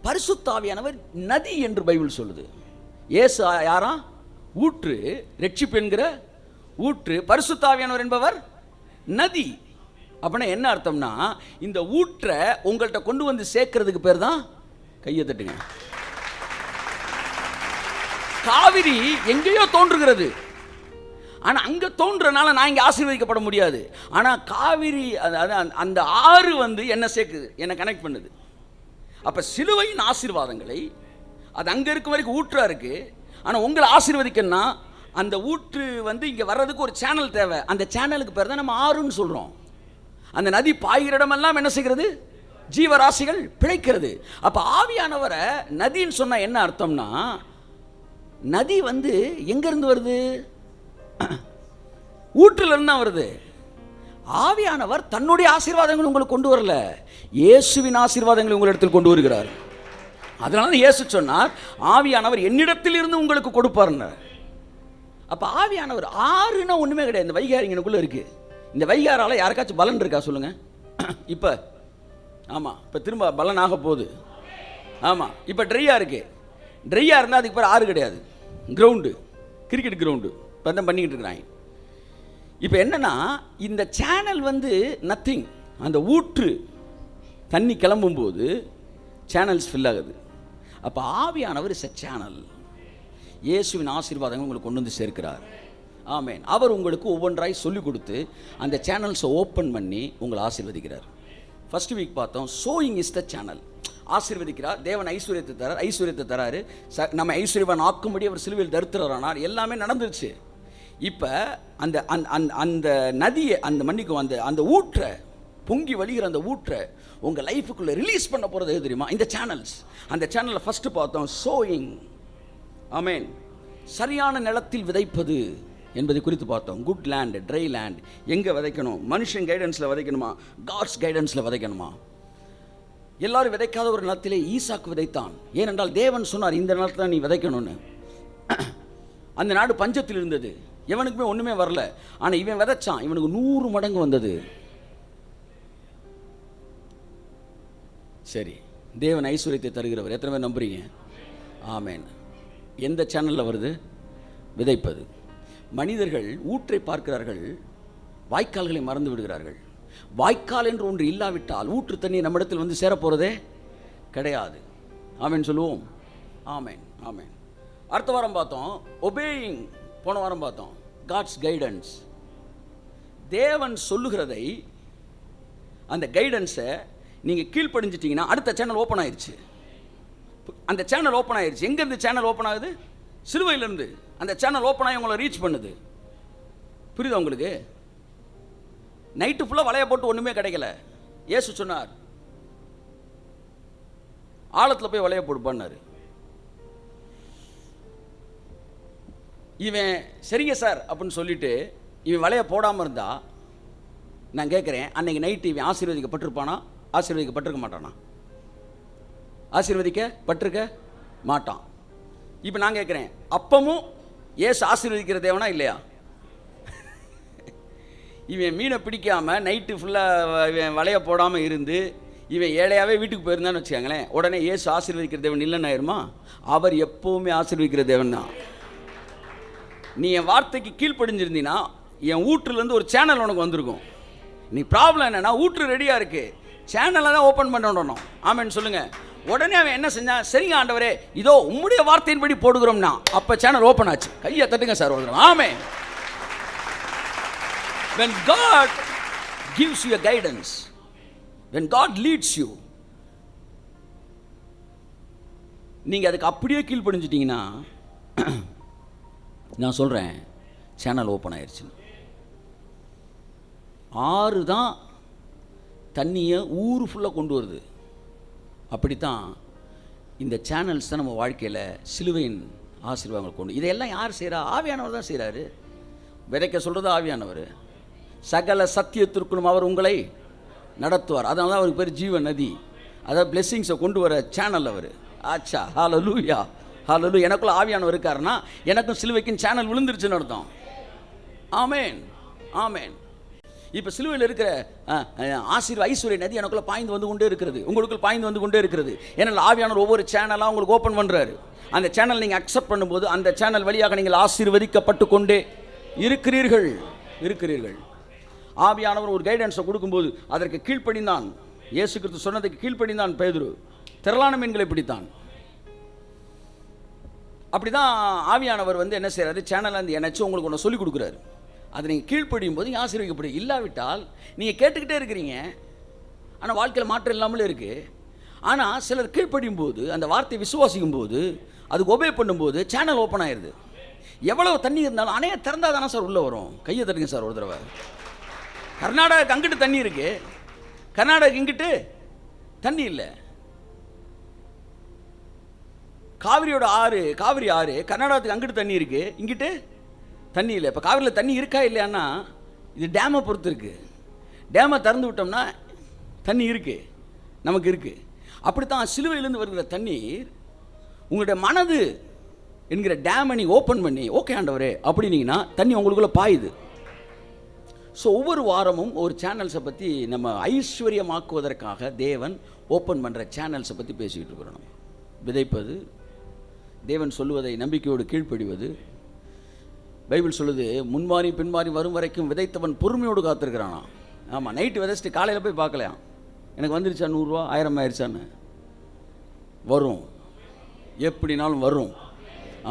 பரிசுத்த ஆவியானவர் நதி என்று பைபிள் சொல்லுது. இயேசு யாரா? ஊற்று, ரட்சிப்பு என்கிற ஊற்று. பரிசுத்த ஆவியானவர் என்பவர் நதி. அப்படின்னா என்ன அர்த்தம்னா, இந்த ஊற்றை உங்கள்கிட்ட கொண்டு வந்து சேர்க்கறதுக்கு பேர் தான், கையை தட்டுங்க, காவிரி எங்கேயோ தோன்றுகிறது. ஆனால் அங்கே தோன்றனால நான் இங்கே ஆசீர்வதிக்கப்பட முடியாது. ஆனால் காவிரி அந்த ஆறு வந்து என்ன சேர்க்குது, என்னை கனெக்ட் பண்ணுது. அப்போ சிலுவையின் ஆசீர்வாதங்களை அது அங்கே இருக்க வரைக்கும் ஊற்றா இருக்குது. ஆனால் உங்களை ஆசீர்வதிக்கணும்னா அந்த ஊற்று வந்து இங்கே வர்றதுக்கு ஒரு சேனல் தேவை. அந்த சேனலுக்கு பேர் தான் நம்ம ஆறுன்னு சொல்கிறோம். அந்த நதி பாய்கிற இடமெல்லாம் என்ன செய்கிறது? ஜீவராசிகள் பிழைக்கிறது. அப்போ ஆவியானவரை நதின்னு சொன்னால் என்ன அர்த்தம்னா, நதி வந்து எங்கேருந்து வருது? ஊற்றிலிருந்து தான் வருது. ஆவியானவர் தன்னுடைய ஆசீர்வாதங்கள் உங்களுக்கு கொண்டு வரல, இயேசுவின் ஆசீர்வாதங்களை உங்களிடத்தில் கொண்டு வருகிறார். அதனால இயேசு சொன்னார், ஆவியானவர் என்னிடத்தில் இருந்து உங்களுக்கு கொடுப்பார்னு. அப்போ ஆவியானவர் ஆறுனா ஒன்றுமே கிடையாது. இந்த வைகாரி எனக்குள்ளே இருக்குது. இந்த வைகாரால் யாருக்காச்சும் பலன் இருக்கா சொல்லுங்க? இப்போ ஆமாம், இப்போ திரும்ப பலன் ஆக போகுது. ஆமாம், இப்போ ட்ரையாக இருக்குது. ட்ரையாக இருந்தால் அதுக்கு பேர் ஆறு கிடையாது, கிரவுண்டு, கிரிக்கெட் கிரவுண்டு. இப்போ தான் பண்ணிக்கிட்டு இருக்கிறாங்க. இப்போ என்னென்னா, இந்த சேனல் வந்து நத்திங். அந்த ஊற்று தண்ணி கிளம்பும்போது சேனல்ஸ் ஃபில் ஆகுது. அப்போ ஆவியானவர் இஸ் எ சேனல். இயேசுவின் ஆசீர்வாதங்கள் உங்களுக்கு கொண்டு வந்து சேர்க்கிறார். ஆமேன். அவர் உங்களுக்கு ஒவ்வொன்றாய் சொல்லிக் கொடுத்து அந்த சேனல்ஸை ஓப்பன் பண்ணி உங்களை ஆசீர்வதிக்கிறார். ஃபர்ஸ்ட் வீக் பார்த்தோம், சோயிங் இஸ் த சேனல். ஆசீர்வதிக்கிறார். தேவன் ஐஸ்வர்யத்தை தரார், ஐஸ்வர்யத்தை தராரு. நம்ம ஐஸ்வர்யவான் ஆக்கும்படி அவர் சிலுவையில் தரித்திரரானார். எல்லாமே நடந்துருச்சு. இப்போ அந்த அந்த நதியை, அந்த மன்னிக்கும் அந்த ஊற்றை, பொங்கி வழிகிற அந்த ஊற்றை உங்கள் லைஃபுக்குள்ளே ரிலீஸ் பண்ண போகிறது எது தெரியுமா? இந்த சேனல்ஸ். அந்த சேனலில் ஃபஸ்ட்டு பார்த்தோம் சோயிங். ஆமேன். சரியான நிலத்தில் விதைப்பது என்பதை குறித்து பார்த்தோம். குட் லேண்ட், ட்ரை லேண்ட், எங்கே விதைக்கணும்? மனுஷன் கைடன்ஸில் விதைக்கணுமா, காட்ஸ் கைடன்ஸில் விதைக்கணுமா? எல்லாரும் விதைக்காத ஒரு நிலத்திலே ஈசாக்கு விதைத்தான். ஏனென்றால் தேவன் சொன்னார், இந்த நிலத்தில் நீ விதைக்கணும்னு. அந்த நாடு பஞ்சத்தில் இருந்தது, இவனுக்குமே ஒன்றுமே வரல. ஆனால் இவன் விதைச்சான், இவனுக்கு 100 மடங்கு வந்தது. சரி, தேவன் ஐஸ்வர்யத்தை தருகிறவர். எத்தனை பேர் நம்புறீங்க? ஆமேன். எந்த சேனலில் வருது? விதைப்பது. மனிதர்கள் ஊற்றை பார்க்கிறார்கள், வாய்க்கால்களை மறந்து விடுகிறார்கள். வாய்க்கால் என்று ஒன்று இல்லாவிட்டால் ஊற்று தண்ணி நம்மிடத்தில் வந்து சேரப்போகிறதே கிடையாது. ஆமேன் சொல்லுவோம். ஆமேன், ஆமேன். அடுத்த வாரம் பார்த்தோம் ஒபேயிங். போன வாரம் பார்த்தோம் காட்ஸ் கைடன்ஸ். தேவன் சொல்லுகிறதை, அந்த கைடன்ஸை நீங்கள் கீழ்ப்படிஞ்சிட்டிங்கன்னா அடுத்த சேனல் ஓப்பன் ஆயிடுச்சு. அந்த சேனல் ஓப்பன் ஆயிடுச்சு. எங்கேருந்து சேனல் ஓப்பன் ஆகுது? சிலுவையிலேருந்து அந்த சேனல் ஓப்பன் ஆகி உங்களை ரீச் பண்ணுது. புரியுதா உங்களுக்கு? நைட்டு ஃபுல்லாக வலையை போட்டு ஒன்றுமே கிடைக்கல. இயேசு சொன்னார், ஆழத்தில் போய் வலையை போடுப்பான்னாரு. இவன் சரிங்க சார் அப்படின்னு சொல்லிட்டு இவன் வலையை போடாமல் இருந்தா, நான் கேட்குறேன், அன்னைக்கு நைட்டு இவன் ஆசீர்வதிக்கப்பட்டிருப்பானா? ஆசீர்வதிக்கப்பட்டிருக்க மாட்டானா? ஆசீர்வதிக்கப்பட்டிருக்க மாட்டான். இப்போ நான் கேட்குறேன், அப்பமும் ஏசு ஆசீர்வதிக்கிற தேவனா இல்லையா? இவன் மீனை பிடிக்காமல் நைட்டு ஃபுல்லாக இவன் வலையை போடாமல் இருந்து இவன் ஏழையாகவே வீட்டுக்கு போயிருந்தான்னு வச்சுக்காங்களேன், உடனே ஏசு ஆசீர்வதிக்கிற தேவன் இல்லைன்னு ஆயிருமா? அவர் எப்போவுமே ஆசீர்வதிக்கிற தேவன் தான். நீ என் வார்த்தைக்கு கீழ்ப்படிஞ்சிருந்தீன்னா என் ஊற்றுலேருந்து ஒரு சேனல் உனக்கு வந்திருக்கும். நீ ப்ராப்ளம் என்னென்னா, ஊற்று ரெடியாக இருக்குது, சேனலை தான் ஓப்பன் பண்ணணும். ஆமேன்னு சொல்லுங்கள். உடனே அவன் என்ன செஞ்சான்? சரிங்க ஆண்டவரே, இதோ உம்முடைய வார்த்தையின்படி போடுகிறோம்னா. அப்போ சேனல் ஓப்பன் ஆச்சு. கையை தட்டுங்க sir. Amen. When God gives you a guidance, when God leads you, நீங்கள் அதுக்கு அப்படியே கீழ்ப்படிஞ்சிட்டிங்கன்னா, நான் சொல்கிறேன், சேனல் ஓப்பன் ஆயிடுச்சு. ஆறு தான் தண்ணியை ஊர் ஃபுல்லாக கொண்டு வருது. அப்படித்தான் இந்த சேனல்ஸ் தான் நம்ம வாழ்க்கையில் சிலுவையின் ஆசீர்வாதங்கள் கொண்டு. இதையெல்லாம் யார் செய்கிறா? ஆவியானவர் தான் செய்கிறாரு. விதைக்க சொல்கிறது ஆவியானவர். சகல சத்தியத்திற்குள்ளும் அவர் உங்களை நடத்துவார். அதனால தான் அவருக்கு பேர் ஜீவ நதி. அதாவது பிளெஸ்ஸிங்ஸை கொண்டு வர சேனல் அவர். ஆச்சா, ஹல்லேலூயா, ஹல்லேலூயா. எனக்குள்ள ஆவியானவர் இருக்காருன்னா எனக்கும் சிலுவைக்கும் சேனல் விழுந்துருச்சுன்னு அர்த்தம். ஆமேன், ஆமேன். இப்போ சிலுவையில் இருக்கிற ஐஸ்வர்ய நதி எனக்குள்ள பாய்ந்து வந்து கொண்டே இருக்கிறது, உங்களுக்குள் பாய்ந்து வந்து கொண்டே இருக்கிறது. ஏன்னா ஆவியானவர் ஒவ்வொரு சேனலாக உங்களுக்கு ஓப்பன் பண்ணுறாரு. அந்த சேனல் நீங்கள் அக்செப்ட் பண்ணும்போது அந்த சேனல் வழியாக நீங்கள் ஆசீர்வதிக்கப்பட்டு கொண்டே இருக்கிறீர்கள். ஆவியானவர் ஒரு கைடன்ஸை கொடுக்கும்போது அதற்கு கீழ்ப்படிந்தான். இயேசு கிறிஸ்து சொன்னதுக்கு கீழ்ப்படிந்தான் பேதுரு. திரளான மீன்களை பிடித்தான். அப்படிதான் ஆவியானவர் வந்து என்ன செய்யறாரு, சேனல் வந்து என்னச்சு உங்களுக்கு ஒன்று சொல்லிக் கொடுக்குறாரு. அதை நீங்கள் கீழ்ப்படியும் போது ஆசீர்வதிக்கப்படும். இல்லாவிட்டால் நீங்கள் கேட்டுக்கிட்டே இருக்கிறீங்க, ஆனால் வாழ்க்கையில் மாற்றம் இல்லாமலே இருக்குது. ஆனால் சிலர் கீழ்ப்படியும் போது, அந்த வார்த்தையை விசுவாசிக்கும் போது, அதுக்கு ஒபே பண்ணும்போது சேனல் ஓப்பன் ஆயிடுது. எவ்வளவு தண்ணி இருந்தாலும் அணைய திறந்தால் தானே சார் உள்ளே வரும். கையை தட்டுங்க சார் ஒரு தடவை. கர்நாடகாவுக்கு அங்கிட்டு தண்ணி இருக்கு, கர்நாடகாவுக்கு இங்கிட்டு தண்ணி இல்லை. காவிரி ஆறு கர்நாடகத்துக்கு அங்கிட்டு தண்ணி இருக்கு, இங்கிட்டு தண்ணி இல்லை. இப்போ காவிரியில் தண்ணி இருக்கா இல்லையான்னா இது டேமை பொறுத்து இருக்கு. டேமை திறந்து விட்டோம்னா தண்ணி இருக்கு, நமக்கு இருக்கு. அப்படித்தான் சிலுவையிலேருந்து வருகிற தண்ணீர் உங்களுடைய மனது என்கிற டேமை நீங்கள் ஓப்பன் பண்ணி ஓகே ஆண்டவரே அப்படின்னீங்கன்னா தண்ணி உங்களுக்குள்ள பாயுது. ஸோ ஒவ்வொரு வாரமும் ஒரு சேனல்ஸை பற்றி நம்ம ஐஸ்வர்யமாக்குவதற்காக தேவன் ஓப்பன் பண்ணுற சேனல்ஸை பற்றி பேசிக்கிட்டு இருக்கிறோம். விதைப்பது, தேவன் சொல்லுவதை நம்பிக்கையோடு கீழ்ப்படிவது. பைபிள் சொல்லுது, முன்மாறி பின்மாறி வரும் வரைக்கும் விதைத்தவன் பொறுமையோடு காத்திருக்கிறானா. ஆமாம், நைட்டு விதைச்சிட்டு காலையில் போய் பார்க்கலையாம் எனக்கு வந்துருச்சா 100 ரூபா 1000 ஆயிடுச்சான்னு. வரும், எப்படினாலும் வரும்.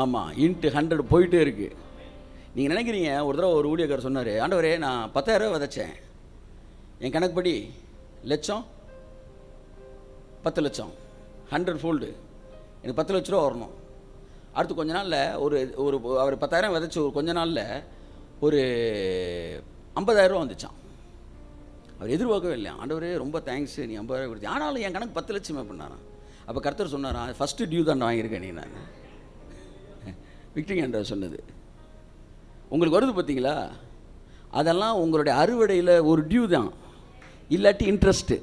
ஆமாம், இன்ட்டு 100 போயிட்டே இருக்குது. நீங்கள் நினைக்கிறீங்க, ஒரு தடவை ஒரு ஊழியக்காரர் சொன்னார், ஆண்டவரே நான் 10,000 ரூபா விதைச்சேன், என் கணக்குப்படி லட்சம் 10 லட்சம் 100 ஃபோல்டு எனக்கு 10 லட்ச ரூபா வரணும். அடுத்து கொஞ்ச நாளில் ஒரு அவர் 10,000 விதைச்சி ஒரு கொஞ்ச நாளில் ஒரு 50,000 ரூபா வந்துச்சான். அவர் எதிர்பார்க்கவே இல்லையா. ஆண்டவரே ரொம்ப தேங்க்ஸ், நீ 50,000 கொடுத்தீங்க, ஆனாலும் என் கணக்கு 10 லட்சமே பண்ணாரான். அப்போ கர்த்தர் சொன்னாரா, ஃபஸ்ட்டு டியூ தான் வாங்கியிருக்கேன் நீ. நான் விக்டிங் ஆண்டவர் சொன்னது உங்களுக்கு வருது பார்த்தீங்களா, அதெல்லாம் உங்களுடைய அறுவடையில் ஒரு டியூ தான், இல்லாட்டி இன்ட்ரெஸ்ட்டு.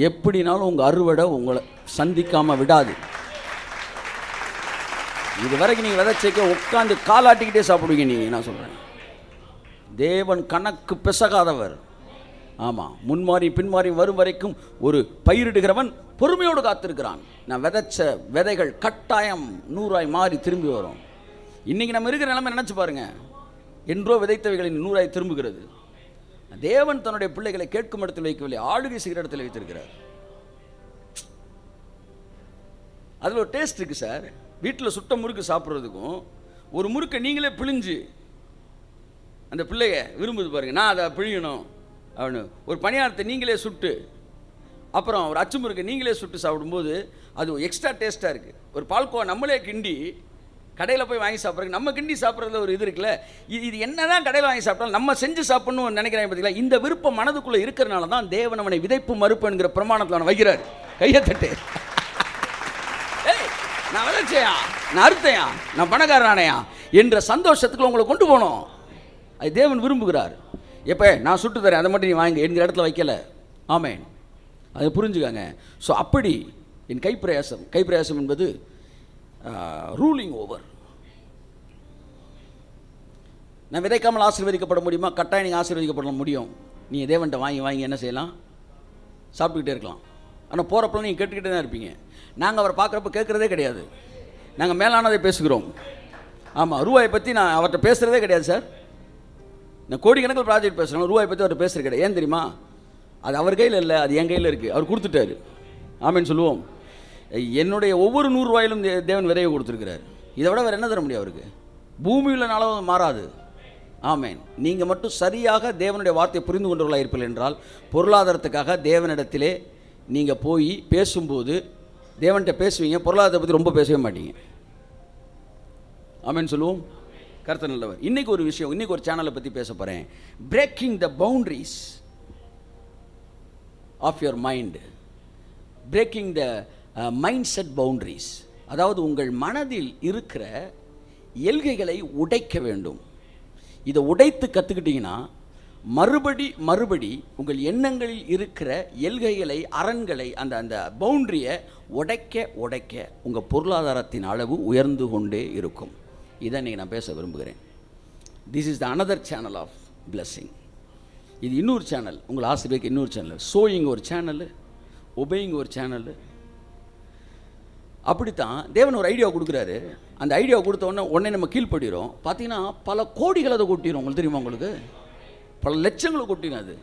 எப்படினாலும் உங்கள் அறுவடை உங்களை சந்திக்காமல் விடாது. இது வரைக்கும் நீங்கள் விதைச்சேக்க உட்காந்து காலாட்டிக்கிட்டே சாப்பிடுவீங்க நீங்கள். நான் சொல்கிறேன், தேவன் கணக்கு பிசகாதவர். ஆமாம், முன்மாறி பின்மாறி வரும் வரைக்கும் ஒரு பயிரிடுகிறவன் பொறுமையோடு காத்திருக்கிறான். நான் விதைச்ச விதைகள் கட்டாயம் 100 மாறி திரும்பி வரும். இன்றைக்கி நம்ம இருக்கிற நிலைமை நினச்சி பாருங்கள், என்றோ விதைத்தவைகளின் 100 திரும்புகிறது. தேவன் தன்னுடைய பிள்ளைகளை கேட்கும் இடத்தில் வைக்கவில்லை, ஆளுகை செய்கிற இடத்தில் வைத்திருக்கிறார். அதில் ஒரு டேஸ்ட் இருக்குது சார். வீட்டில் சுட்ட முறுக்கு சாப்பிட்றதுக்கும் ஒரு முறுக்கை நீங்களே பிழிஞ்சு அந்த பிள்ளைய விரும்புது பாருங்கள், நான் அதை பிழியணும் அப்படின்னு. ஒரு பணியாரத்தை நீங்களே சுட்டு, அப்புறம் ஒரு அச்சு முறுக்கை நீங்களே சுட்டு சாப்பிடும்போது அது எக்ஸ்ட்ரா டேஸ்ட்டாக இருக்குது. ஒரு பால்கோவா நம்மளே கிண்டி கடையில் போய் வாங்கி சாப்பிட்றதுக்கு, நம்ம கிண்டி சாப்பிட்றதுல ஒரு இது இருக்குல்ல. இது என்ன தான் கடையில் வாங்கி சாப்பிட்டாலும் நம்ம செஞ்சு சாப்பிட்ணும்னு நினைக்கிறேன் பார்த்தீங்களா. இந்த விருப்பம் மனதுக்குள்ளே இருக்கிறனால தான் தேவன் அவனை விதைப்பு மறுப்பு என்கிற பிரமாணத்தில் அவனை வைக்கிறார். கையை தட்டு. நான் விளைச்சையா, நான் அறுத்தையா, நான் பணக்காரனானையா என்ற சந்தோஷத்துக்கு உங்களை கொண்டு போனோம். அது தேவன் விரும்புகிறார். எப்போ நான் சுட்டு தரேன், அதை மட்டும் நீ வாங்க என்கிற இடத்துல வைக்கல. ஆமேன், அதை புரிஞ்சுக்காங்க. ஸோ அப்படி என் கைப்பிரயாசம் என்பது ரூலிங் ஓவர். நான் விதைக்காமல் ஆசீர்வதிக்கப்பட முடியுமா? கட்டாயம் நீங்கள் ஆசீர்வதிக்கப்பட முடியும். நீங்கள் தேவன்கிட்ட வாங்கி என்ன செய்யலாம், சாப்பிட்டுக்கிட்டே இருக்கலாம். ஆனால் போகிறப்பெல்லாம் நீங்கள் கேட்டுக்கிட்டே தான் இருப்பீங்க. நாங்கள் அவரை பார்க்குறப்ப கேட்குறதே கிடையாது, நாங்கள் மேலானதை பேசுகிறோம். ஆமாம், ரூபாயை பற்றி நான் அவர்கிட்ட பேசுகிறதே கிடையாது சார். நான் கோடிக்கணக்கில் ப்ராஜெக்ட் பேசுகிறேன், ரூபாயை பற்றி அவர்கிட்ட பேசுகிறது கிடையாது. ஏன் தெரியுமா? அது அவர் கையில் இல்லை, அது என் கையில் இருக்குது. அவர் கொடுத்துட்டாரு. ஆமேன்னு சொல்லுவோம். என்னுடைய ஒவ்வொரு 100 ரூபாயிலும் தேவன் விதையை கொடுத்துருக்கிறார். இதை விட வேறு என்ன தர முடியும் அவருக்கு? பூமியில் நாளும் மாறாது. ஆமேன். நீங்கள் மட்டும் சரியாக தேவனுடைய வார்த்தையை புரிந்து கொண்டவர்களாக இருப்பீர்கள் என்றால், பொருளாதாரத்துக்காக தேவனிடத்திலே நீங்கள் போய் பேசும்போது தேவன்கிட்ட பேசுவீங்க, பொருளாதாரத்தை பற்றி ரொம்ப பேசவே மாட்டீங்க. ஆமேன்னு சொல்லுவோம். கர்த்தர் நல்லவர். இன்றைக்கி ஒரு விஷயம், இன்றைக்கி ஒரு சேனலை பற்றி பேச போகிறேன். Breaking the boundaries of your mind. Breaking the mind set boundaries. அதாவது உங்கள் மனதில் இருக்கிற எல்கைகளை உடைக்க வேண்டும். இதை உடைத்து கற்றுக்கிட்டிங்கன்னா மறுபடி உங்கள் எண்ணங்களில் இருக்கிற எல்கைகளை, அரண்களை, அந்த பவுண்டரியை உடைக்க உங்கள் பொருளாதாரத்தின் அளவு உயர்ந்து கொண்டே இருக்கும். இதை நீங்கள் நான் பேச விரும்புகிறேன். This is the another channel of blessing. இது இன்னொரு சேனல், உங்களை ஆசீர்வதிக்க இன்னொரு சேனல். சோயிங் ஒரு சேனல், ஒபேயிங் ஒரு சேனல். அப்படித்தான் தேவன் ஒரு ஐடியா கொடுக்குறாரு. அந்த ஐடியா கொடுத்த உடனே நம்ம கீழ்படுகிறோம். பார்த்தீங்கன்னா பல கோடிகள் அதை கொட்டிடும். உங்களுக்கு தெரியுமா? உங்களுக்கு பல லட்சங்களை கொட்டிடும். அது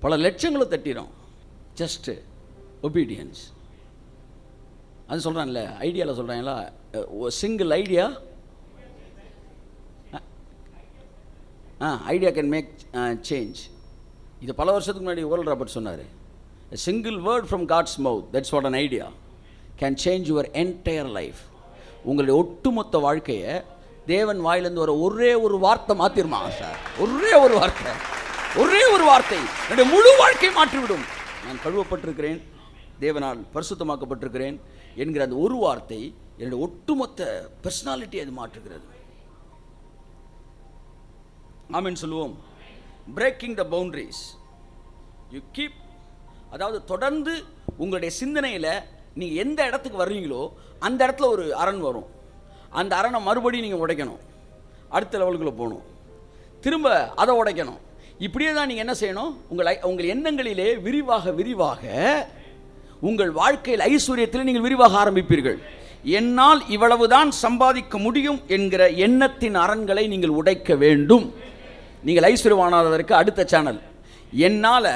பல லட்சங்களை தட்டிடும். Just obedience. அது சொல்கிறான்ல, ஐடியாவில் சொல்கிறாங்களா, single idea idea can make change. இது பல வருஷத்துக்கு முன்னாடி ஓரல் ராபர்ட் சொன்னார். A single word from God's mouth, that's what an idea, can change your entire life. உங்களுடைய ஒட்டுமொத்த வாழ்க்கையை தேவன் வாயிலிருந்து வர ஒரே ஒரு வார்த்தை மாற்றிருமா சார்? ஒரே ஒரு வார்த்தை, ஒரே ஒரு வார்த்தை என்னுடைய முழு வாழ்க்கையை மாற்றிவிடும். நான் கழுவப்பட்டிருக்கிறேன், தேவனால் பரிசுத்தமாக்கப்பட்டிருக்கிறேன் என்கிற அந்த ஒரு வார்த்தை என்னுடைய ஒட்டுமொத்த பர்சனாலிட்டி அது மாற்றுகிறது. ஆமென் சொல்லுவோம். Braking the boundaries. You keep, அதாவது தொடர்ந்து உங்களுடைய சிந்தனையில் நீங்கள் எந்த இடத்துக்கு வர்றீங்களோ அந்த இடத்துல ஒரு அரண் வரும். அந்த அரணை மறுபடியும் நீங்கள் உடைக்கணும், அடுத்த லெவலுக்குள்ளே போகணும், திரும்ப அதை உடைக்கணும். இப்படியே தான் நீங்கள் என்ன செய்யணும்? உங்கள் எண்ணங்களிலே விரிவாக விரிவாக உங்கள் வாழ்க்கையில் ஐஸ்வர்யத்தில் நீங்கள் விரிவாக ஆரம்பிப்பீர்கள். என்னால் இவ்வளவுதான் சம்பாதிக்க முடியும் என்கிற எண்ணத்தின் அரண்களை நீங்கள் உடைக்க வேண்டும். நீங்கள் ஐஸ்வர்யவானாததற்கு அடுத்த சேனல், என்னால்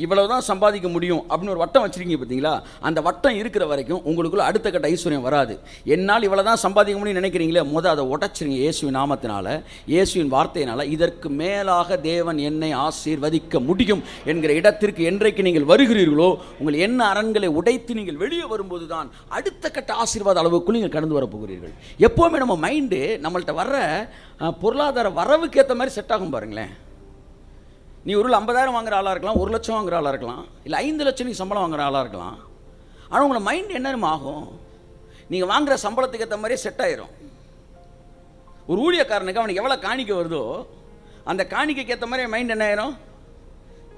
இவ்வளவு தான் சம்பாதிக்க முடியும் அப்படின்னு ஒரு வட்டம் வச்சுருக்கீங்க பார்த்தீங்களா? அந்த வட்டம் இருக்கிற வரைக்கும் உங்களுக்குள்ள அடுத்த கட்ட ஐஸ்வர்யம் வராது. என்னால் இவ்வளோ தான் சம்பாதிக்க முடியும்னு நினைக்கிறீங்களே, அதை உடைச்சிருங்க இயேசுவின் நாமத்தினால, இயேசுவின் வார்த்தையினால். இதற்கு மேலாக தேவன் என்னை ஆசீர்வதிக்க முடியும் என்கிற இடத்திற்கு என்றைக்கு நீங்கள் வருகிறீர்களோ, உங்கள் எண்ண அரண்களை உடைத்து நீங்கள் வெளியே வரும்போது தான் அடுத்த கட்ட ஆசீர்வாத அளவுக்குள் நீங்கள் கடந்து வரப்போகிறீர்கள். எப்போவுமே நம்ம மைண்டு நம்மள்கிட்ட வர்ற பொருளாதார வரவுக்கு ஏற்ற மாதிரி செட் ஆகும். பாருங்களேன், நீ ஒரு 50,000 வாங்குற ஆளாக இருக்கலாம், 1 லட்சம் வாங்குற ஆளாக இருக்கலாம், இல்லை 5 லட்சம் நீ சம்பளம் வாங்குற ஆளாக இருக்கலாம். ஆனால் உங்களை மைண்ட் என்னென்ன ஆகும்? நீங்கள் வாங்குகிற சம்பளத்துக்கு ஏற்ற மாதிரியே செட் ஆயிரும். ஒரு ஊழியக்காரனுக்கு அவனுக்கு எவ்வளோ காணிக்கை வருதோ அந்த காணிக்கைக்கு ஏற்ற மாதிரி மைண்ட் என்ன ஆயிரும்?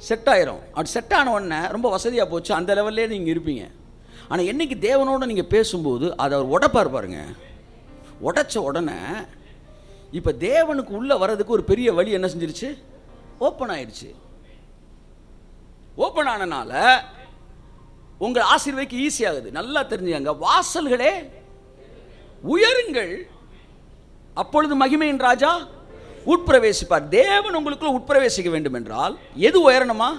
செட் ஆயிரும். அப்படி செட் ஆன உடனே ரொம்ப வசதியாக போச்சு, அந்த லெவல்லே நீங்கள் இருப்பீங்க. ஆனால் என்றைக்கு தேவனோடு நீங்கள் பேசும்போது அதை அவர் உடைப்பார் பாருங்க. உடைச்ச உடனே இப்போ தேவனுக்கு உள்ளே வர்றதுக்கு ஒரு பெரிய வழி என்ன செஞ்சிருச்சு? ஓப்பன் ஆயிடுச்சு. ஓப்பன் ஆனனால உங்கள் ஆசீர்வாதம் ஈஸியாகுது. நல்லா தெரிஞ்சுங்க, வாசல்களே உயருங்கள், அப்பொழுது மகிமையின் ராஜா உட்பிரவேசிப்பார். தேவன் உங்களுக்குள்ள உட்பிரவேசிக்க வேண்டும் என்றால் எது உயரணுமா?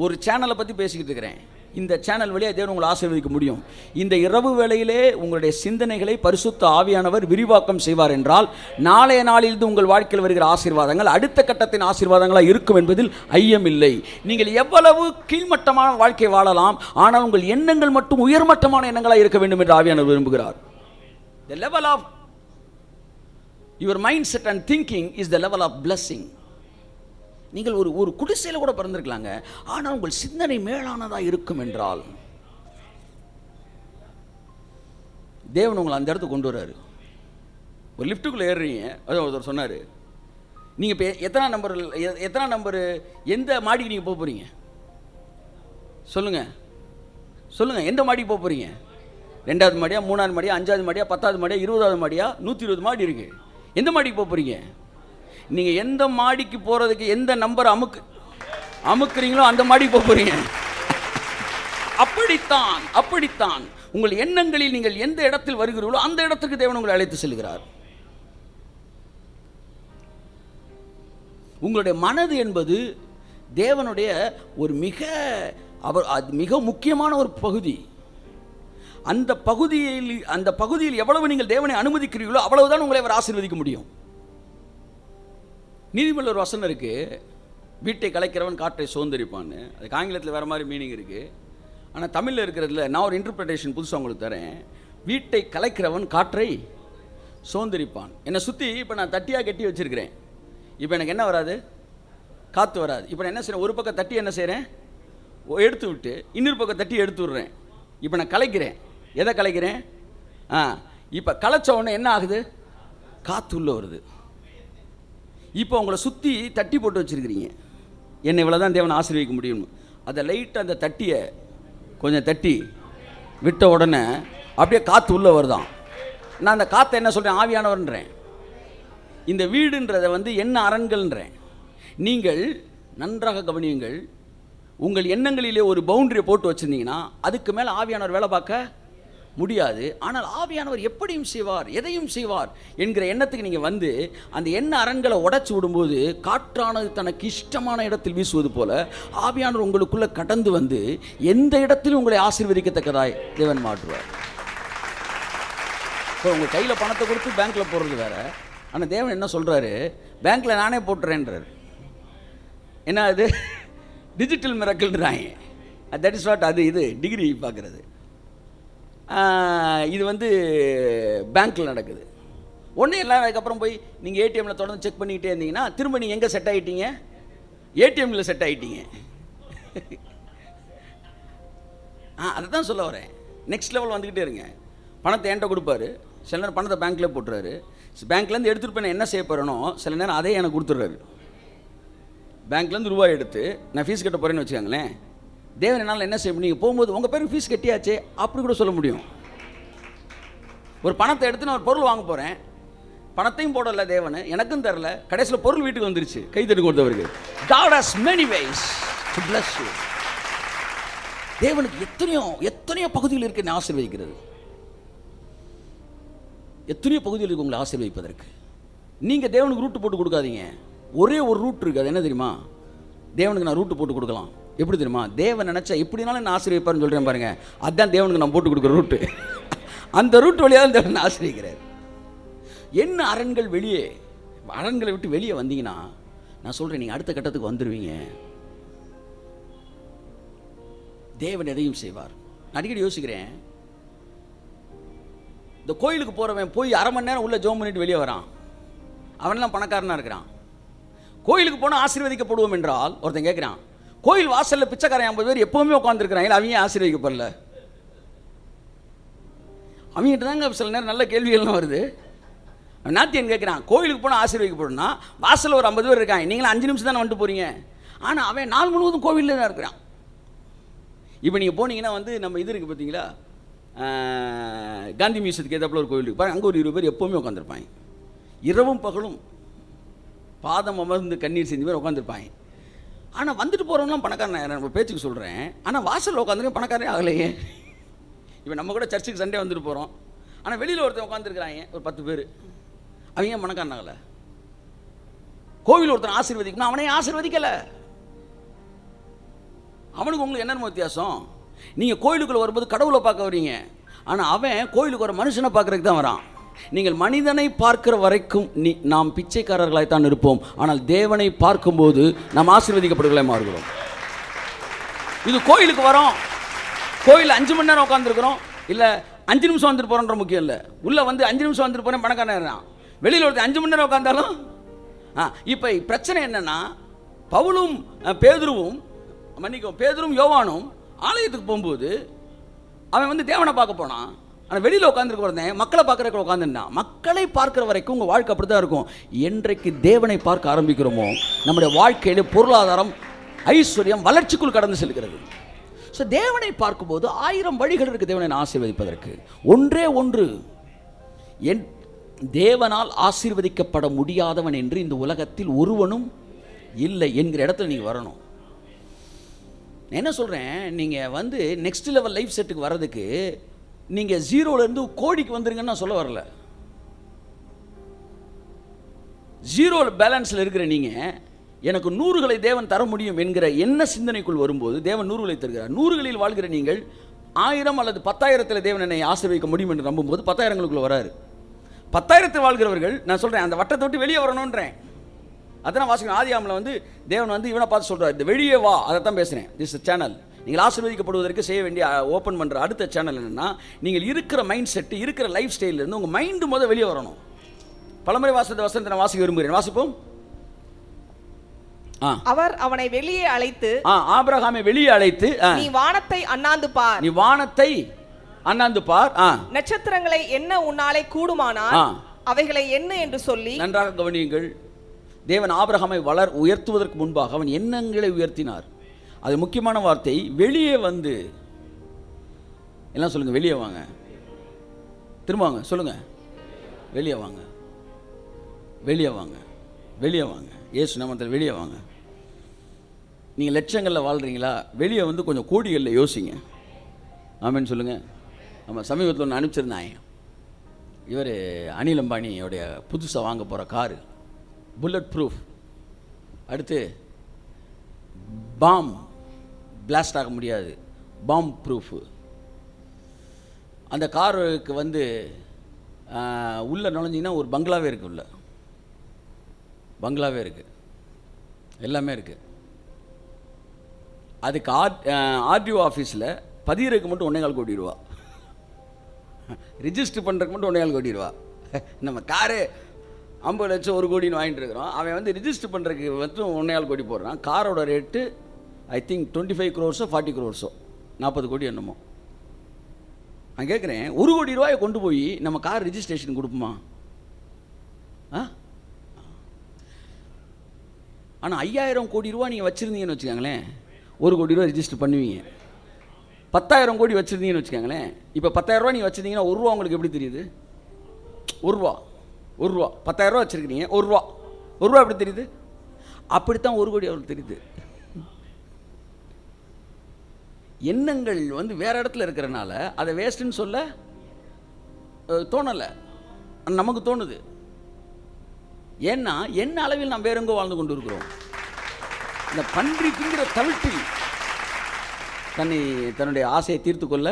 ஒரு சேனலை பற்றி பேசிக்கிட்டு இருக்கிறேன். இந்த சேனல் வழியாக தேவன் உங்களை ஆசீர்வதிக்க முடியும். இந்த இரவு வேளையிலே உங்களுடைய சிந்தனைகளை பரிசுத்த ஆவியானவர் விரிவாக்கம் செய்வார் என்றால் நாளைய நாளிலிருந்து உங்கள் வாழ்க்கையில் வருகிற ஆசீர்வாதங்கள் அடுத்த கட்டத்தின் ஆசீர்வாதங்களாக இருக்கும் என்பதில் ஐயமில்லை. நீங்கள் எவ்வளவு கீழ்மட்டமான வாழ்க்கை வாழலாம், ஆனால் உங்கள் எண்ணங்கள் மட்டும் உயர்மட்டமான எண்ணங்களாக இருக்க வேண்டும் என்று ஆவியானவர் விரும்புகிறார். The level of your mindset and thinking is the level of blessing. நீங்கள் ஒரு குடிசையில் கூட பிறந்திருக்கலாங்க, ஆனால் உங்கள் சிந்தனை மேலானதாக இருக்கும் என்றால் தேவன் உங்களை அந்த இடத்துக்கு கொண்டு வர்றாரு. ஒரு லிஃப்ட்டுக்குள்ளே ஏறுறீங்க, அதான் ஒருத்தர் சொன்னார், நீங்கள் இப்போ எத்தனை நம்பர் எந்த மாடிக்கு நீங்கள் போக போகிறீங்க? சொல்லுங்கள், எந்த மாடிக்கு போக போகிறீங்க? 2வது மாடியா, 3வது மாடியா, 5வது மாடியா, 10வது மாடியா, 20வது மாடியா? 120 மாடி இருக்குது. எந்த மாடிக்கு போக போகிறீங்க? நீங்கள் எந்த மாடிக்கு போகிறதுக்கு எந்த நம்பர் அமுக்குறீங்களோ அந்த மாடிக்கு போக போகிறீங்க. அப்படித்தான் உங்கள் எண்ணங்களில் நீங்கள் எந்த இடத்தில் வருகிறீர்களோ அந்த இடத்துக்கு தேவன் உங்களை அழைத்து செல்கிறார். உங்களுடைய மனது என்பது தேவனுடைய ஒரு மிக முக்கியமான ஒரு பகுதி. அந்த பகுதியில் எவ்வளவு நீங்கள் தேவனை அனுமதிக்கிறீர்களோ அவ்வளவுதான் உங்களை அவர் ஆசீர்வதிக்க முடியும். நீதிமன்ற ஒரு வசனம் இருக்கு, வீட்டை கலைக்கிறவன் காற்றை சுதந்திரிப்பான்னு. அது ஆங்கிலத்தில் வேறு மாதிரி மீனிங் இருக்குது, ஆனால் தமிழில் இருக்கிறதுல நான் ஒரு இன்டர்பிரிட்டேஷன் புதுசாக உங்களுக்கு தரேன். வீட்டை கலைக்கிறவன் காற்றை சுதந்திரிப்பான். என்னை சுற்றி இப்போ நான் தட்டியாக கட்டி வச்சுருக்கிறேன், இப்போ எனக்கு என்ன வராது? காற்று வராது. இப்போ நான் என்ன செய்கிறேன்? ஒரு பக்கம் தட்டி என்ன செய்கிறேன்? எடுத்து விட்டு இன்னொரு பக்கம் தட்டி எடுத்து விடுறேன். இப்போ நான் கலைக்கிறேன். எதை கலைக்கிறேன்? இப்போ கலைச்ச உடனே என்ன ஆகுது? காற்று உள்ளே வருது. இப்போ உங்களை சுற்றி தட்டி போட்டு வச்சுருக்கிறீங்க, என்னை இவ்வளோ தான் தேவனை ஆசீர்வதிக்க முடியும். அதை லைட்டாக அந்த தட்டியை கொஞ்சம் தட்டி விட்ட உடனே அப்படியே காற்று உள்ளே வருதான். நான் அந்த காற்றை என்ன சொல்கிறேன்? ஆவியானவர்ன்றேன். இந்த வீடுன்றதை வந்து என்ன அரண்கள்ன்றேன். நீங்கள் நன்றாக கவனியுங்கள். உங்கள் எண்ணங்களிலே ஒரு பவுண்டரியை போட்டு வச்சுருந்தீங்கன்னா அதுக்கு மேலே ஆவியானவர் வேலை பார்க்க முடியாது. ஆனால் ஆவியானவர் எப்படியும் செய்வார், எதையும் செய்வார் என்கிற எண்ணத்துக்கு நீங்கள் வந்து அந்த எண்ண அரண்களை உடைச்சி விடும்போது காற்றானது தனக்கு இஷ்டமான இடத்தில் வீசுவது போல ஆவியானவர் உங்களுக்குள்ளே கடந்து வந்து எந்த இடத்திலும் உங்களை ஆசீர்வதிக்கத்தக்கதாய் தேவன் மாற்றுவார். இப்போ உங்கள் கையில் பணத்தை கொடுத்து பேங்க்கில் போடுறது வேறு. ஆனால் தேவன் என்ன சொல்கிறாரு, பேங்க்கில் நானே போட்டுறேன்றார். என்ன அது டிஜிட்டல் மிராக்கிள்ன்றாங்க. That is what. அது இது டிகிரி பார்க்குறது. இது வந்து பேங்க்கில் நடக்குது. ஒன்றும் இல்லை. அதுக்கப்புறம் போய் நீங்கள் ஏடிஎம்மில் தொடர்ந்து செக் பண்ணிக்கிட்டே இருந்தீங்கன்னா திரும்ப நீங்கள் எங்கே செட் ஆகிட்டீங்க, ஏடிஎம்மில் செட் ஆகிட்டீங்க. அதை தான் சொல்ல வரேன். நெக்ஸ்ட் லெவல் வந்துக்கிட்டே இருங்க. பணத்தை என்கிட்ட கொடுப்பாரு, சில நேரம் பணத்தை பேங்க்கில் போட்டுறாரு. பேங்க்லேருந்து எடுத்துகிட்டு போய் நான் என்ன செய்ய போகிறேனோ சில நேரம் அதே எனக்கு கொடுத்துட்றாரு. பேங்க்லேருந்து ரூபாய் எடுத்து நான் ஃபீஸ் கட்ட போகிறேன்னு வச்சுக்காங்களேன். தேவன் என்னால் என்ன செய்ய முடியும், நீங்கள் போகும்போது உங்கள் பேருக்கு ஃபீஸ் கட்டியாச்சே அப்படி கூட சொல்ல முடியும். ஒரு பணத்தை எடுத்து நான் ஒரு பொருள் வாங்க போகிறேன், பணத்தையும் போடலை தேவன், எனக்கும் தரல, கடைசியில் பொருள் வீட்டுக்கு வந்துருச்சு. கை தட்டி கொடுத்தவருக்கு. God has many ways to bless you. தேவனுக்கு எத்தனையோ பகுதிகள் இருக்கு என்ன ஆசீர்வதிக்கிறது. எத்தனையோ பகுதியில் இருக்கு உங்களை ஆசீர்வதிப்பதற்கு. நீங்கள் தேவனுக்கு ரூட்டு போட்டு கொடுக்காதீங்க. ஒரே ஒரு ரூட் இருக்குது. அது என்ன தெரியுமா? தேவனுக்கு நான் ரூட்டு போட்டு கொடுக்கலாம். எப்படி தெரியுமா? தேவன் நினச்சா எப்படினாலும் என்ன ஆசீர்வதிப்பார்னு சொல்கிறேன் பாருங்க. அதுதான் தேவனுக்கு நான் போட்டு கொடுக்குற ரூட்டு. அந்த ரூட் வழியாக தான் தேவன் ஆசீர்வதிக்கிறார். என்ன அரண்களை விட்டு வெளியே வந்தீங்கன்னா நான் சொல்கிறேன், நீங்கள் அடுத்த கட்டத்துக்கு வந்துடுவீங்க. தேவன் எதையும் செய்வார். நான் அடிக்கடி யோசிக்கிறேன், இந்த கோயிலுக்கு போகிறவன் போய் அரை மணி நேரம் உள்ள ஜோம் பண்ணிட்டு வெளியே வரான், அவனெல்லாம் பணக்காரனாக இருக்கிறான். கோயிலுக்கு போனால் ஆசீர்வதிக்கப்படுவோம் என்றால் ஒருத்தன் கேட்குறான், கோயில் வாசலில் பிச்சைக்காரன் 50 பேர் எப்போவுமே உட்காந்துருக்கிறாங்க, அவங்க ஆசீர்வதிக்கப்படல. அவங்ககிட்ட தாங்க சில நேரம் நல்ல கேள்விகள்லாம் வருது. நாத்தியன் கேட்குறான், கோயிலுக்கு போனால் ஆசீர்வதிக்கப்படணும்னா வாசலில் ஒரு 50 பேர் இருக்காங்க, நீங்களும் 5 நிமிஷம் தானே வந்துட்டு போகிறீங்க. ஆனால் அவன் நாள் முழுவதும் கோவிலில் தான் இருக்கிறான். இப்போ நீங்கள் போனீங்கன்னா வந்து நம்ம இது இருக்குது பார்த்தீங்களா, காந்தி மியூசியத்துக்கு ஏதாப்பில் ஒரு கோவில் இருக்குது பாருங்க, அங்கே ஒரு 20 பேர் எப்போவுமே உட்காந்துருப்பாங்க. இரவும் பகலும் பாதம் அமர்ந்து கண்ணீர் செஞ்சு பேர் உட்காந்துருப்பாங்க. ஆனால் வந்துட்டு போகிறவங்களாம் பணக்காரன். நம்ம பேச்சுக்கு சொல்கிறேன். ஆனால் வாசலில் உட்காந்துருக்க பணக்காரனே ஆகலையே. இப்போ நம்ம கூட சர்ச்சுக்கு சண்டே வந்துட்டு போகிறோம், ஆனால் வெளியில் ஒருத்தன் உட்காந்துருக்குறாங்க ஒரு 10 பேர், அவங்க பணக்காரன் ஆகலை. கோவில் ஒருத்தன் ஆசீர்வதிக்கணும், அவனையும் ஆசீர்வதிக்கலை. அவனுக்கு உங்களுக்கு என்ன வித்தியாசம்? நீங்கள் கோயிலுக்குள்ளே வரும்போது கடவுளை பார்க்க வரீங்க, ஆனால் அவன் கோயிலுக்கு ஒரு மனுஷனை பார்க்குறதுக்கு தான் வரான். நீங்கள் மனிதனை பார்க்கிற வரைக்கும் நாம் பிச்சைக்காரர்களாய்த்தான் இருப்போம், ஆனால் தேவனை பார்க்கும்போது நாம் ஆசீர்வதிக்கப்படுவர்களாய் மாறுகிறோம். இது கோயிலுக்கு வரோம், கோயில் 5 மணி நேரம் உட்காந்துருக்குறோம், இல்லை 5 நிமிஷம் வந்துட்டு போகிறோன்ற முக்கியம் இல்லை. உள்ளே வந்து 5 நிமிஷம் வந்துட்டு போகிறேன் பணக்காரன், வெளியில் ஒருத்தர் 5 மணி நேரம் உட்காந்தாலும். இப்போ பிரச்சனை என்னென்னா, பவுலும் பேதுருவும் யோவானும் ஆலயத்துக்கு போகும்போது அவன் வந்து தேவனை பார்க்க போனான், ஆனால் வெளியில் உட்காந்துருக்க மக்களை பார்க்குறக்கு உட்காந்துருந்தான். மக்களை பார்க்குற வரைக்கும் உங்கள் வாழ்க்கை அப்படி தான் இருக்கும். என்றைக்கு தேவனை பார்க்க ஆரம்பிக்கிறோமோ நம்முடைய வாழ்க்கையில் பொருளாதாரம், ஐஸ்வர்யம், வளர்ச்சிக்குள் கடந்து செல்கிறது. ஸோ தேவனை பார்க்கும்போது 1000 வழிகள் இருக்குது தேவனை ஆசீர்வதிப்பதற்கு. ஒன்றே ஒன்று, என் தேவனால் ஆசீர்வதிக்கப்பட முடியாதவன் என்று இந்த உலகத்தில் ஒருவனும் இல்லை என்கிற இடத்துல நீங்கள் வரணும். என்ன சொல்கிறேன், நீங்கள் வந்து நெக்ஸ்ட் லெவல் லைஃப் செட்டுக்கு வர்றதுக்கு நீங்கள் 0லேருந்து கோடிக்கு வந்துருங்கன்னு நான் சொல்ல வரல. 0 பேலன்ஸில் இருக்கிற நீங்கள் எனக்கு 100களை தேவன் தர முடியும் என்கிற என்ன சிந்தனைக்குள் வரும்போது தேவன் 100களை தருகிறார். 100களில் வாழ்கிற நீங்கள் 1000 அல்லது 10,000 தேவன் என்னை ஆசீர்வதிக்க முடியும் என்று நம்பும்போது 10,000ங்களுக்குள்ள வராரு. 10,000 வாழ்கிறவர்கள் நான் சொல்கிறேன் அந்த வட்டத்தை விட்டு வெளியே வரணுன்றேன். அதான் வாசிக்கணும். ஆதியாகமத்தில் வந்து தேவன் வந்து இவனை பார்த்து சொல்கிறார், இந்த வெளியே வா. அதை தான் பேசுகிறேன். திஸ் சேனல் நீங்கள் ஆசீர்வதிக்கப்படுவதற்கு செய்ய வேண்டிய ஓப்பன் பண்ணுற அடுத்த சேனல் என்னென்னா, நீங்கள் இருக்கிற மைண்ட் செட்டு, இருக்கிற லைஃப் ஸ்டைலிருந்து உங்கள் மைண்டு முதல் வெளியே வரணும். பலமுறை வசனத்தை நான் வாசிக்க விரும்புகிறேன். வாசிப்போம். அவர் அவனை வெளியே அழைத்து, ஆபிரகாமை வெளியே அழைத்து, நீ வானத்தை அண்ணாந்து பார், நட்சத்திரங்களை என்ன உன்னாலே கூடுமானால் அவைகளை என்ன என்று சொல்லி. நன்றாக கவனியுங்கள். தேவன் ஆபிரகாமை உயர்த்துவதற்கு முன்பாக அவன் எண்ணங்களை உயர்த்தினார். அது முக்கியமான வார்த்தை. வெளியே வந்து எல்லாம் சொல்லுங்க, வெளியே வாங்க. திரும்ப வாங்க, சொல்லுங்க, வெளியே வாங்க. வெளியே வாங்க, வெளியே வாங்க, இயேசு நாமத்தில் வெளியே வாங்க. நீங்கள் லட்சங்களில் வாழ்கிறீங்களா? வெளியே வந்து கொஞ்சம் கோடிகளில் யோசிங்க. ஆமேன்னு சொல்லுங்கள். நம்ம சமீபத்தில் ஒன்று அனுப்பிச்சிருந்தாங்க. இவர் அனில் அம்பானியோடைய புதுசாக வாங்க போகிற காரு, புல்லட் ப்ரூஃப், அடுத்து பாம் பிளாஸ்ட் ஆக முடியாது, பாம் ப்ரூஃபு. அந்த காருக்கு வந்து உள்ளே நுழைஞ்சிங்கன்னா ஒரு பங்களாவே இருக்குது, உள்ள பங்களாவே இருக்குது, எல்லாமே இருக்குது. அதுக்கு ஆர்டிஓ ஆஃபீஸில் பதிகிறதுக்கு மட்டும் 1.25 கோடி ரூபா, ரிஜிஸ்டர் பண்ணுறதுக்கு மட்டும் 1.25 கோடி ரூபா. நம்ம காரு 50 லட்சம் 1 கோடின்னு வாங்கிட்டு இருக்கிறோம். அவன் வந்து ரிஜிஸ்டர் பண்ணுறதுக்கு மட்டும் 1.25 கோடி போடுறான். காரோட rate I think 25 crores 40 crores 40 கோடி என்னமோ. நான் கேட்குறேன், 1 கோடி ரூபாயை கொண்டு போய் நம்ம கார் ரிஜிஸ்ட்ரேஷன் கொடுப்போமா? ஆனால் 5000 கோடி ரூபா நீங்கள் வச்சுருந்தீங்கன்னு வச்சுக்கோங்களேன், 1 கோடி ரூபா ரிஜிஸ்டர் பண்ணுவீங்க. 10,000 கோடி வச்சுருந்தீங்கன்னு வச்சுக்கோங்களேன், இப்போ 10,000 ரூபா நீங்கள் வச்சுருந்தீங்கன்னா 1 ரூபா உங்களுக்கு எப்படி தெரியுது? 1 ரூபா 10,000 ரூபா வச்சுருக்கீங்க, 1 ரூபா எப்படி தெரியுது? அப்படித்தான் 1 கோடி அவருக்கு தெரியுது. எண்ணங்கள் வந்து வேறு இடத்துல இருக்கிறனால அதை வேஸ்ட்டுன்னு சொல்ல தோணலை, நமக்கு தோணுது. ஏன்னா என்ன அளவில் நாம் வேற எங்கோ வாழ்ந்து கொண்டு இருக்கிறோம். இந்த பன்றி திங்கிற தவிட்டு தன்னுடைய ஆசையை தீர்த்து கொள்ள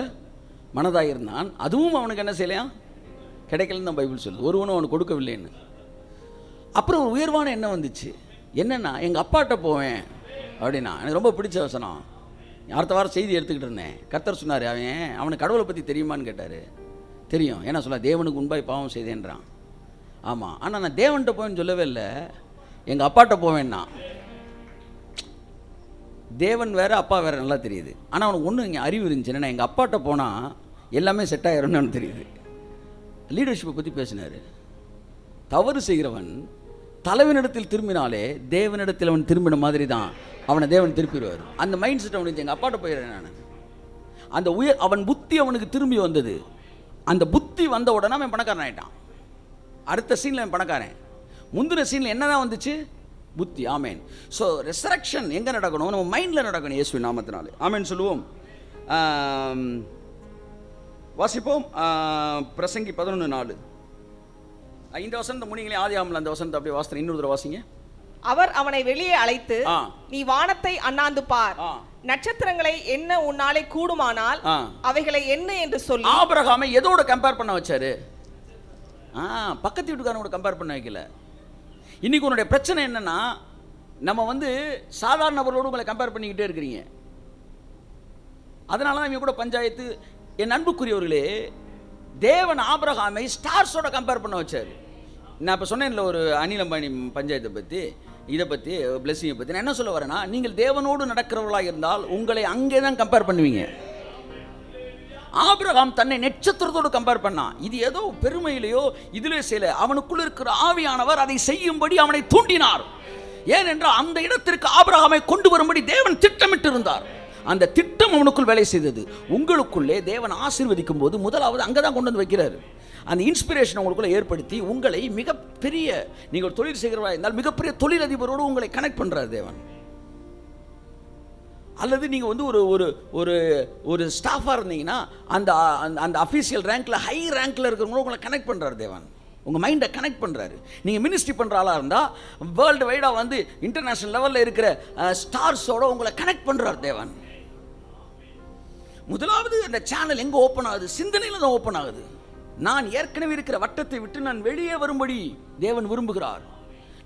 மனதாக இருந்தான். அதுவும் அவனுக்கு என்ன செய்யலையா? கிடைக்கலன்னு தான் பைபிள் சொல்லுது. ஒருவனும் அவனுக்கு கொடுக்கவில்லைன்னு. அப்புறம் ஒரு உயர்வான எண்ணம் வந்துச்சு. என்னென்னா, எங்கள் அப்பாட்ட போவேன் அப்படின்னா. எனக்கு ரொம்ப பிடிச்ச வசனம். அடுத்த வாரம் செய்தி எடுத்துக்கிட்டு இருந்தேன். கர்த்தர் சொன்னார், அவனுக்கு கடவுளை பற்றி தெரியுமான்னு கேட்டார். தெரியும். ஏன்னா சொல்ல, தேவனுக்கு முன்பாய் பாவம் செய்தேன்றான். ஆமாம், ஆனால் நான் தேவன்கிட்ட போவேன்னு சொல்லவே இல்லை, எங்கள் அப்பாட்ட போவேன்னா. தேவன் வேறு அப்பா வேறு நல்லா தெரியுது. ஆனால் அவனுக்கு ஒன்று இங்கே அறிவு இருந்துச்சு. என்னென்னா, எங்கள் அப்பாட்ட போனால் எல்லாமே செட் ஆகிரும்னு எனக்கு தெரியுது. லீடர்ஷிப்பை பற்றி பேசினார். தவறு செய்கிறவன் தலைவனிடத்தில் திரும்பினாலே தேவனிடத்தில் அவன் திரும்பின மாதிரி தான் அவனை தேவன் திருப்பிடுவார். அந்த மைண்ட் செட் அவனுக்கு. எங்கள் அப்பாட்ட போயிடுறேன் நான். அந்த அவன் புத்தி அவனுக்கு திரும்பி வந்தது. அந்த புத்தி வந்த உடனே அவன் பணக்காரன் ஆகிட்டான். அடுத்த சீனில் அவன் பணக்காரன். முந்தின சீனில் என்ன தான் வந்துச்சு? புத்தி. ஆமேன். ஸோ ரெசரக்ஷன் எங்கே நடக்கணும்? நம்ம மைண்டில் நடக்கணும். இயேசுவின் நாமத்தினாலே ஆமேன் சொல்லுவோம். வாசிப்போம். பிரசங்கி 11:4. இந்த வசனத்தை முனிங்களே ஆதியாகமத்தில் அந்த வசனத்தை அப்படியே வாசித்தேன். இன்னொரு தடவை வாசிங்க. அவர் அவனை வெளியே அழைத்து, நீ வானத்தை அண்ணாந்து பார், நட்சத்திரங்களை என்ன உன்னாலே கூடுமானால் அவைகளை என்ன என்று சொல்லி ஆபிரகாமை எதோட கம்பேர் பண்ண வச்சாரு? பக்கத்து வீட்டுக்காரனோட கம்பேர் பண்ண வைக்கல. இன்னைக்கு உன்னுடைய பிரச்சனை என்னன்னா, நம்ம வந்து சாதாரண நபர்களோடு உங்களை கம்பேர் பண்ணிக்கிட்டே இருக்கிறீங்க. அதனால தான் இவங்க கூட பஞ்சாயத்து. என் அன்புக்குரியவர்களே, தேவன் ஆபிரகாமை ஸ்டார்ஸோட கம்பேர் பண்ண வச்சாரு. நான் இப்போ சொன்னேன்ல ஒரு அனில் அம்பானி பஞ்சாயத்தை பற்றி, இதை பற்றி, பிளெஸிங்கை பற்றி. நான் என்ன சொல்ல வரேன்னா, நீங்கள் தேவனோடு நடக்கிறவர்களாக இருந்தால் உங்களை அங்கே தான் கம்பேர் பண்ணுவீங்க. ஆபிரகாம் தன்னை நட்சத்திரத்தோடு கம்பேர் பண்ணான். இது ஏதோ பெருமையிலையோ இதிலே செய்யல. அவனுக்குள் இருக்கிற ஆவியானவர் அதை செய்யும்படி அவனை தூண்டினார். ஏனென்றால் அந்த இடத்திற்கு ஆபிரகாமை கொண்டு வரும்படி தேவன் திட்டமிட்டு இருந்தார். அந்த திட்டம் அவனுக்குள் வேலை செய்தது. உங்களுக்குள்ளே தேவன் ஆசீர்வதிக்கும் போது முதலாவது அங்கே தான் கொண்டு வந்து வைக்கிறாரு. அந்த இன்ஸ்பிரேஷன் உங்களுக்குள்ள ஏற்படுத்தி உங்களை மிகப்பெரிய, நீங்கள் தொழில் செய்கிறவா இருந்தால் மிகப்பெரிய தொழிலதிபரோடு உங்களை கனெக்ட் பண்ணுறார் தேவன். அல்லது நீங்கள் வந்து ஒரு ஒரு ஒரு ஒரு ஸ்டாஃபாக இருந்தீங்கன்னா அந்த அந்த அஃபீஷியல் ரேங்க்கில் ஹை ரேங்க்கில் இருக்கிறவங்களும் உங்களை கனெக்ட் பண்ணுறாரு தேவன். உங்கள் மைண்டை கனெக்ட் பண்ணுறாரு. நீங்கள் மினிஸ்ட்ரி பண்ணுற ஆளாக இருந்தால் வேர்ல்டு வைடாக வந்து இன்டர்நேஷ்னல் லெவலில் இருக்கிற ஸ்டார்ஸோட உங்களை கனெக்ட் பண்ணுறார் தேவன். முதலாவது அந்த சேனல் எங்கே ஓப்பன் ஆகுது? சிந்தனையில் தான் ஓப்பன் ஆகுது. நான் ஏற்கனவே இருக்கிற வட்டத்தை விட்டு நான் வெளியே வரும்படி தேவன் விரும்புகிறார்.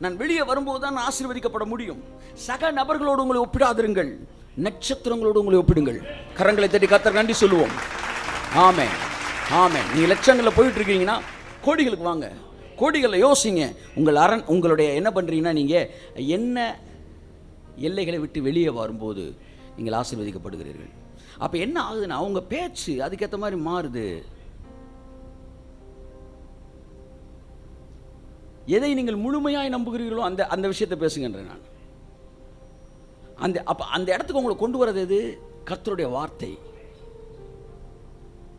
நான் வெளியே வரும்போது தான் நான் ஆசீர்வதிக்கப்பட முடியும். சக நபர்களோடு உங்களை ஒப்பிடாதிருங்கள், நட்சத்திரங்களோடு உங்களை ஒப்பிடுங்கள். கரங்களை தட்டி கர்த்தருக்கு நன்றி சொல்லுவோம். ஆமென், ஆமென். நீங்கள் லட்சங்களில் போயிட்டு இருக்கீங்கன்னா கோடிகளுக்கு வாங்க. கோடிகளில் யோசிங்க. உங்களுடைய என்ன பண்ணுறீங்கன்னா, நீங்கள் என்ன எல்லைகளை விட்டு வெளியே வரும்போது நீங்கள் ஆசீர்வதிக்கப்படுகிறீர்கள். அப்போ என்ன ஆகுதுன்னா, அவங்க பேச்சு அதுக்கேற்ற மாதிரி மாறுது. எதை நீங்கள் முழுமையாய் நம்புகிறீர்களோ அந்த அந்த விஷயத்தை பேசுகின்றேன் நான். அந்த இடத்துக்கு உங்களை கொண்டு வரது எது? கர்த்தருடைய வார்த்தை.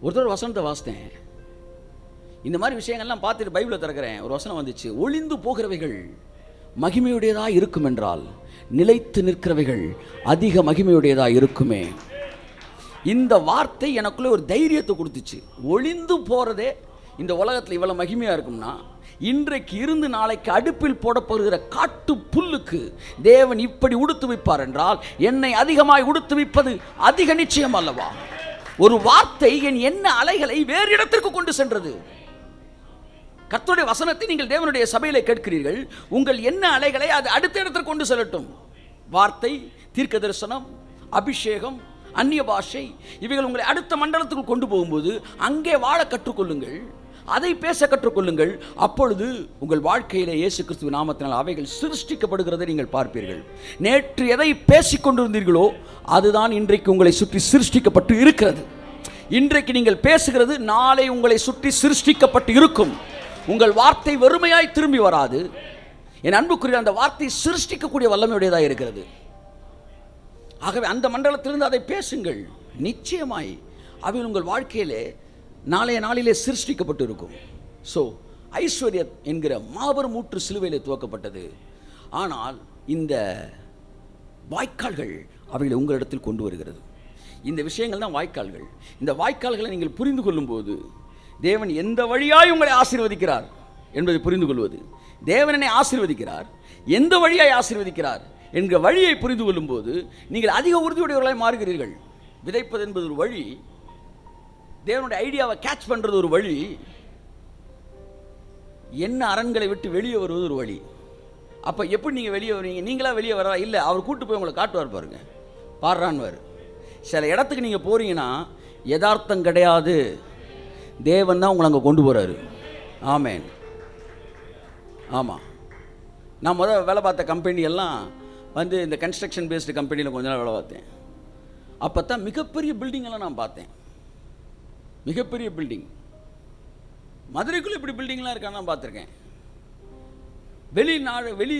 ஒருத்தர் வசனத்தை வாசித்தேன். இந்த மாதிரி விஷயங்கள்லாம் பார்த்துட்டு பைபிளை திறக்கிறேன், ஒரு வசனம் வந்துச்சு, ஒளிந்து போகிறவைகள் மகிமையுடையதாக இருக்கும் என்றால் நிலைத்து நிற்கிறவைகள் அதிக மகிமையுடையதாக இருக்குமே. இந்த வார்த்தை எனக்குள்ளே ஒரு தைரியத்தை கொடுத்துச்சு. ஒளிந்து போகிறதே இந்த உலகத்தில் இவ்வளோ மகிமையாக இருக்கும்னா, இன்றைக்கு இருந்து நாளைக்கு அடுப்பில் போடப்படுகிற காட்டு புல்லுக்கு தேவன் இப்படி உடுத்து வைப்பார் என்றால் என்னை அதிகமாய் உடுத்து வைப்பது அதிக நிச்சயம் அல்லவா? ஒரு வார்த்தை என் என்ன அலைகளை வேறு இடத்திற்கு கொண்டு சென்றது. கர்த்தருடைய வசனத்தை நீங்கள் தேவனுடைய சபையிலே கேட்கிறீர்கள், உங்கள் என்ன அலைகளை அது அடுத்த இடத்திற்கு கொண்டு செல்லட்டும். வார்த்தை, தீர்க்க தரிசனம், அபிஷேகம், அந்நிய பாஷை, இவைகள் உங்களை அடுத்த மண்டலத்துக்கு கொண்டு போகும்போது அங்கே வாழ கற்றுக்கொள்ளுங்கள், அதை பேச கற்றுக்கொள்ளுங்கள். அப்பொழுது உங்கள் வாழ்க்கையிலே இயேசு கிறிஸ்துவின் நாமத்தினால் அவைகள் சிருஷ்டிக்கப்படுகிறதை நீங்கள் பார்ப்பீர்கள். நேற்று எதை பேசிக் கொண்டிருந்தீர்களோ அதுதான் இன்றைக்கு உங்களை சுற்றி சிருஷ்டிக்கப்பட்டு இருக்கிறது. இன்றைக்கு நீங்கள் பேசுகிறது நாளை உங்களை சுற்றி சிருஷ்டிக்கப்பட்டு இருக்கும். உங்கள் வார்த்தை வெறுமையாய் திரும்பி வராது. என் அன்புக்குரிய அந்த வார்த்தை சிருஷ்டிக்கக்கூடிய வல்லமையுடையதாக இருக்கிறது. ஆகவே அந்த மண்டலத்திலிருந்து அதை பேசுங்கள். நிச்சயமாய் அவை உங்கள் வாழ்க்கையிலே நாளைய நாளிலே சிருஷ்டிக்கப்பட்டு இருக்கும். ஸோ ஐஸ்வர்யா என்கிற மாபெரும் ஊற்று சிலுவையிலே துவக்கப்பட்டது. ஆனால் இந்த வாய்க்கால்கள் அவைகளை உங்களிடத்தில் கொண்டு வருகிறது. இந்த விஷயங்கள் தான் வாய்க்கால்கள். இந்த வாய்க்கால்களை நீங்கள் புரிந்து கொள்ளும்போது தேவன் எந்த வழியாய் உங்களை ஆசீர்வதிக்கிறார் என்பதை புரிந்து கொள்வது, தேவன் என்னை ஆசீர்வதிக்கிறார், எந்த வழியாய் ஆசீர்வதிக்கிறார் என்கிற வழியை புரிந்து கொள்ளும்போது நீங்கள் அதிக உறுதியுடையவர்களாய் மாறுகிறீர்கள். விதைப்பது என்பது ஒரு வழி, தேவனுடைய ஐடியாவை கேட்ச் பண்ணுறது ஒரு வழி, என்ன அரண்களை விட்டு வெளியே வருவது ஒரு வழி. அப்போ எப்படி நீங்கள் வெளியே வருவீங்க? நீங்களா வெளியே வரா? இல்லை, அவர் கூட்டு போய் உங்களை காட்டுவார். பாருங்க, பாடுறான்வார். சில இடத்துக்கு நீங்கள் போகிறீங்கன்னா யதார்த்தம் கிடையாது, தேவன் தான் உங்களை அங்கே கொண்டு போகிறாரு. ஆமேன். ஆமாம், நான் முதல் வேலை பார்த்த கம்பெனியெல்லாம் வந்து இந்த கன்ஸ்ட்ரக்ஷன் பேஸ்டு கம்பெனியில் கொஞ்ச நாள் வேலை பார்த்தேன். அப்போ தான் மிகப்பெரிய பில்டிங்கெல்லாம் நான் பார்த்தேன். மிகப்பெரிய பில்டிங், மதுரைக்குள்ளே இப்படி பில்டிங்லாம் இருக்கான்னு நான் பார்த்துருக்கேன். வெளிநாடு, வெளி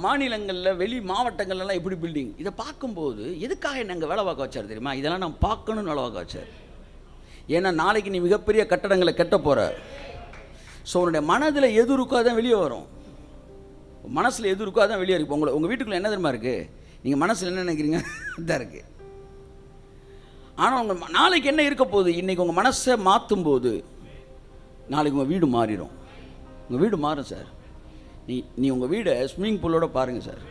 மாநிலங்களில், வெளி மாவட்டங்கள்லாம் இப்படி பில்டிங். இதை பார்க்கும்போது எதுக்காக என்ன அங்கே வேலை பார்க்க வச்சார் தெரியுமா? இதெல்லாம் நான் பார்க்கணுன்னு வேலை பார்க்க வச்சார். ஏன்னா நாளைக்கு நீ மிகப்பெரிய கட்டடங்களை கட்ட போகிற. ஸோ உன்னுடைய மனதில் எது இருக்கோ அதான் வெளியே வரும். மனசில் எது இருக்கோ அதான் வெளியே இருக்கும். உங்கள் வீட்டுக்குள்ளே என்ன தெரியுமா இருக்குது? நீங்கள் மனசில் என்ன நினைக்கிறீங்க தான் இருக்குது. ஆனால் உங்கள் நாளைக்கு என்ன இருக்க போகுது? இன்றைக்கி உங்கள் மனசை மாற்றும் போது நாளைக்கு உங்கள் வீடு மாறிடும். உங்கள் வீடு மாறும் சார். நீ உங்கள் வீடை ஸ்விம்மிங் பூலோட பாருங்கள் சார்.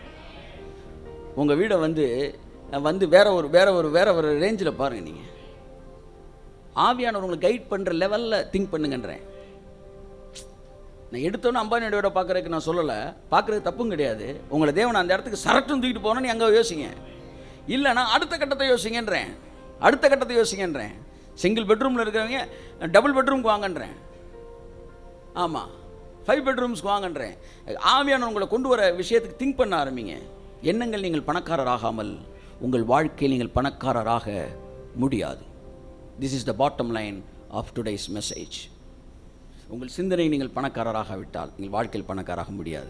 உங்கள் வீடை வந்து வேற ஒரு ரேஞ்சில் பாருங்கள். நீங்கள் ஆவியானவர் உங்களை கைட் பண்ணுற லெவலில் திங்க் பண்ணுங்கன்றேன். நான் எடுத்தோன்னே அம்பானியோட வீட பார்க்குறதுக்கு நான் சொல்லலை, பார்க்குறது தப்பும் கிடையாது. உங்களை தேவன் அந்த இடத்துக்கு சரட்டும் தூக்கிட்டு போகணும்னு நீ அங்கே யோசிங்க. இல்லைனா அடுத்த கட்டத்தை யோசிங்கன்றேன். அடுத்த கட்டத்தை யோசிங்கன்றேன். சிங்கிள் பெட்ரூமில் இருக்கிறவங்க டபுள் பெட்ரூம்க்கு வாங்கன்றேன். ஆமாம், 5 பெட்ரூம்ஸ்க்கு வாங்கன்றேன். ஆவியானவர் உங்களை கொண்டு வர விஷயத்துக்கு திங்க் பண்ண ஆரம்பிங்க. எண்ணங்கள், நீங்கள் பணக்காரராகாமல் உங்கள் வாழ்க்கையில் நீங்கள் பணக்காரராக முடியாது. This is the bottom line of today's message. உங்கள் சிந்தனை நீங்கள் பணக்காரராக விட்டால் நீங்கள் வாழ்க்கையில் பணக்காராக முடியாது.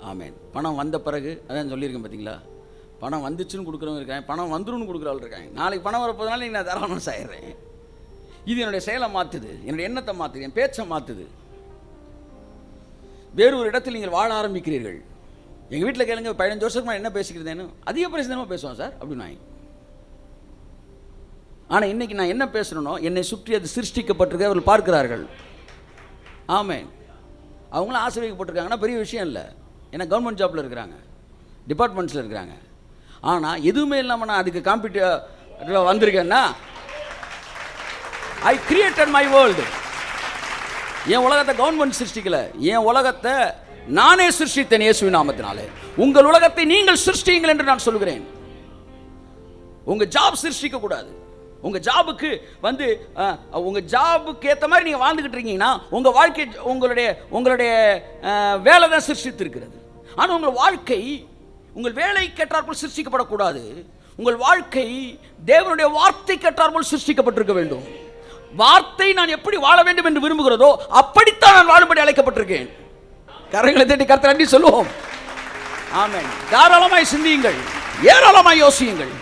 ஆமேன். பணம் வந்த பிறகு அதான் சொல்லியிருக்கேன் பார்த்தீங்களா, பணம் வந்துச்சுன்னு கொடுக்குறவங்க இருக்காங்க, பணம் வந்துருன்னு கொடுக்குறவங்க இருக்காங்க. நாளைக்கு பணம் வரப்போதுனால நீங்கள் நான் தாராளமாக ஆயிடுறேன். இது என்னுடைய செயலை மாற்றுது, என்னுடைய எண்ணத்தை மாற்றுது, என் பேச்சை மாற்றுது. வேறு ஒரு இடத்தில் நீங்கள் வாழ ஆரம்பிக்கிறீர்கள். எங்கள் வீட்டில் கேளுங்க, 15 வருஷத்துக்கு என்ன பேசிக்கிறதேன்னு, அதிக பிரச்சனை பேசுவோம் சார் அப்படின்னு. ஆனால் இன்றைக்கி நான் என்ன பேசுகிறேனோ என்னை சுற்றி அது சிருஷ்டிக்கப்பட்டிருக்க அவர்கள் பார்க்கிறார்கள். ஆமேன். அவங்களும் ஆசீர்வதிக்கப்பட்டிருக்காங்கன்னா பெரிய விஷயம் இல்லை. ஏன்னா கவர்மெண்ட் ஜாப்பில் இருக்கிறாங்க, டிபார்ட்மெண்ட்ஸில் இருக்கிறாங்க. ஆனால் எதுவுமே இல்லாமல் நான் அதுக்கு காம்பீட்டிவ் வந்திருக்கேன்னா ஐ கிரியேட்டட் மை வேர்ல்டு. என் உலகத்தை கவர்மெண்ட் சிருஷ்டிக்கல, என் உலகத்தை நானே சிருஷ்டித்தேன் இயேசுவின் நாமத்தினாலே. உங்கள் உலகத்தை நீங்கள் சிருஷ்டியுங்கள் என்று நான் சொல்கிறேன். உங்கள் ஜாப் சிருஷ்டிக்க கூடாது. உங்கள் ஜாபுக்கு உங்கள் ஜாபுக்கு ஏற்ற மாதிரி நீங்கள் வாழ்ந்துக்கிட்டு இருக்கீங்கன்னா உங்கள் வாழ்க்கை, உங்களுடைய வேலை தான் சிருஷ்டித்திருக்கிறது. ஆனால் உங்கள் வாழ்க்கை உங்கள் வேலை கேட்டாற்போல் சிருஷ்டிக்கப்படக்கூடாது. உங்கள் வாழ்க்கை தேவனுடைய வார்த்தை கேட்டாற்போல் சிருஷ்டிக்கப்பட்டிருக்க வேண்டும். வார்த்தை நான் எப்படி வாழ வேண்டும் என்று விரும்புகிறதோ அப்படித்தான் நான் வாழும்படி அழைக்கப்பட்டிருக்கேன். கரங்களை தட்டி கர்த்தர் நன்றி சொல்லுவோம். ஆமென். தாராளமாய் சிந்தியுங்கள், ஏராளமாய் யோசியுங்கள்.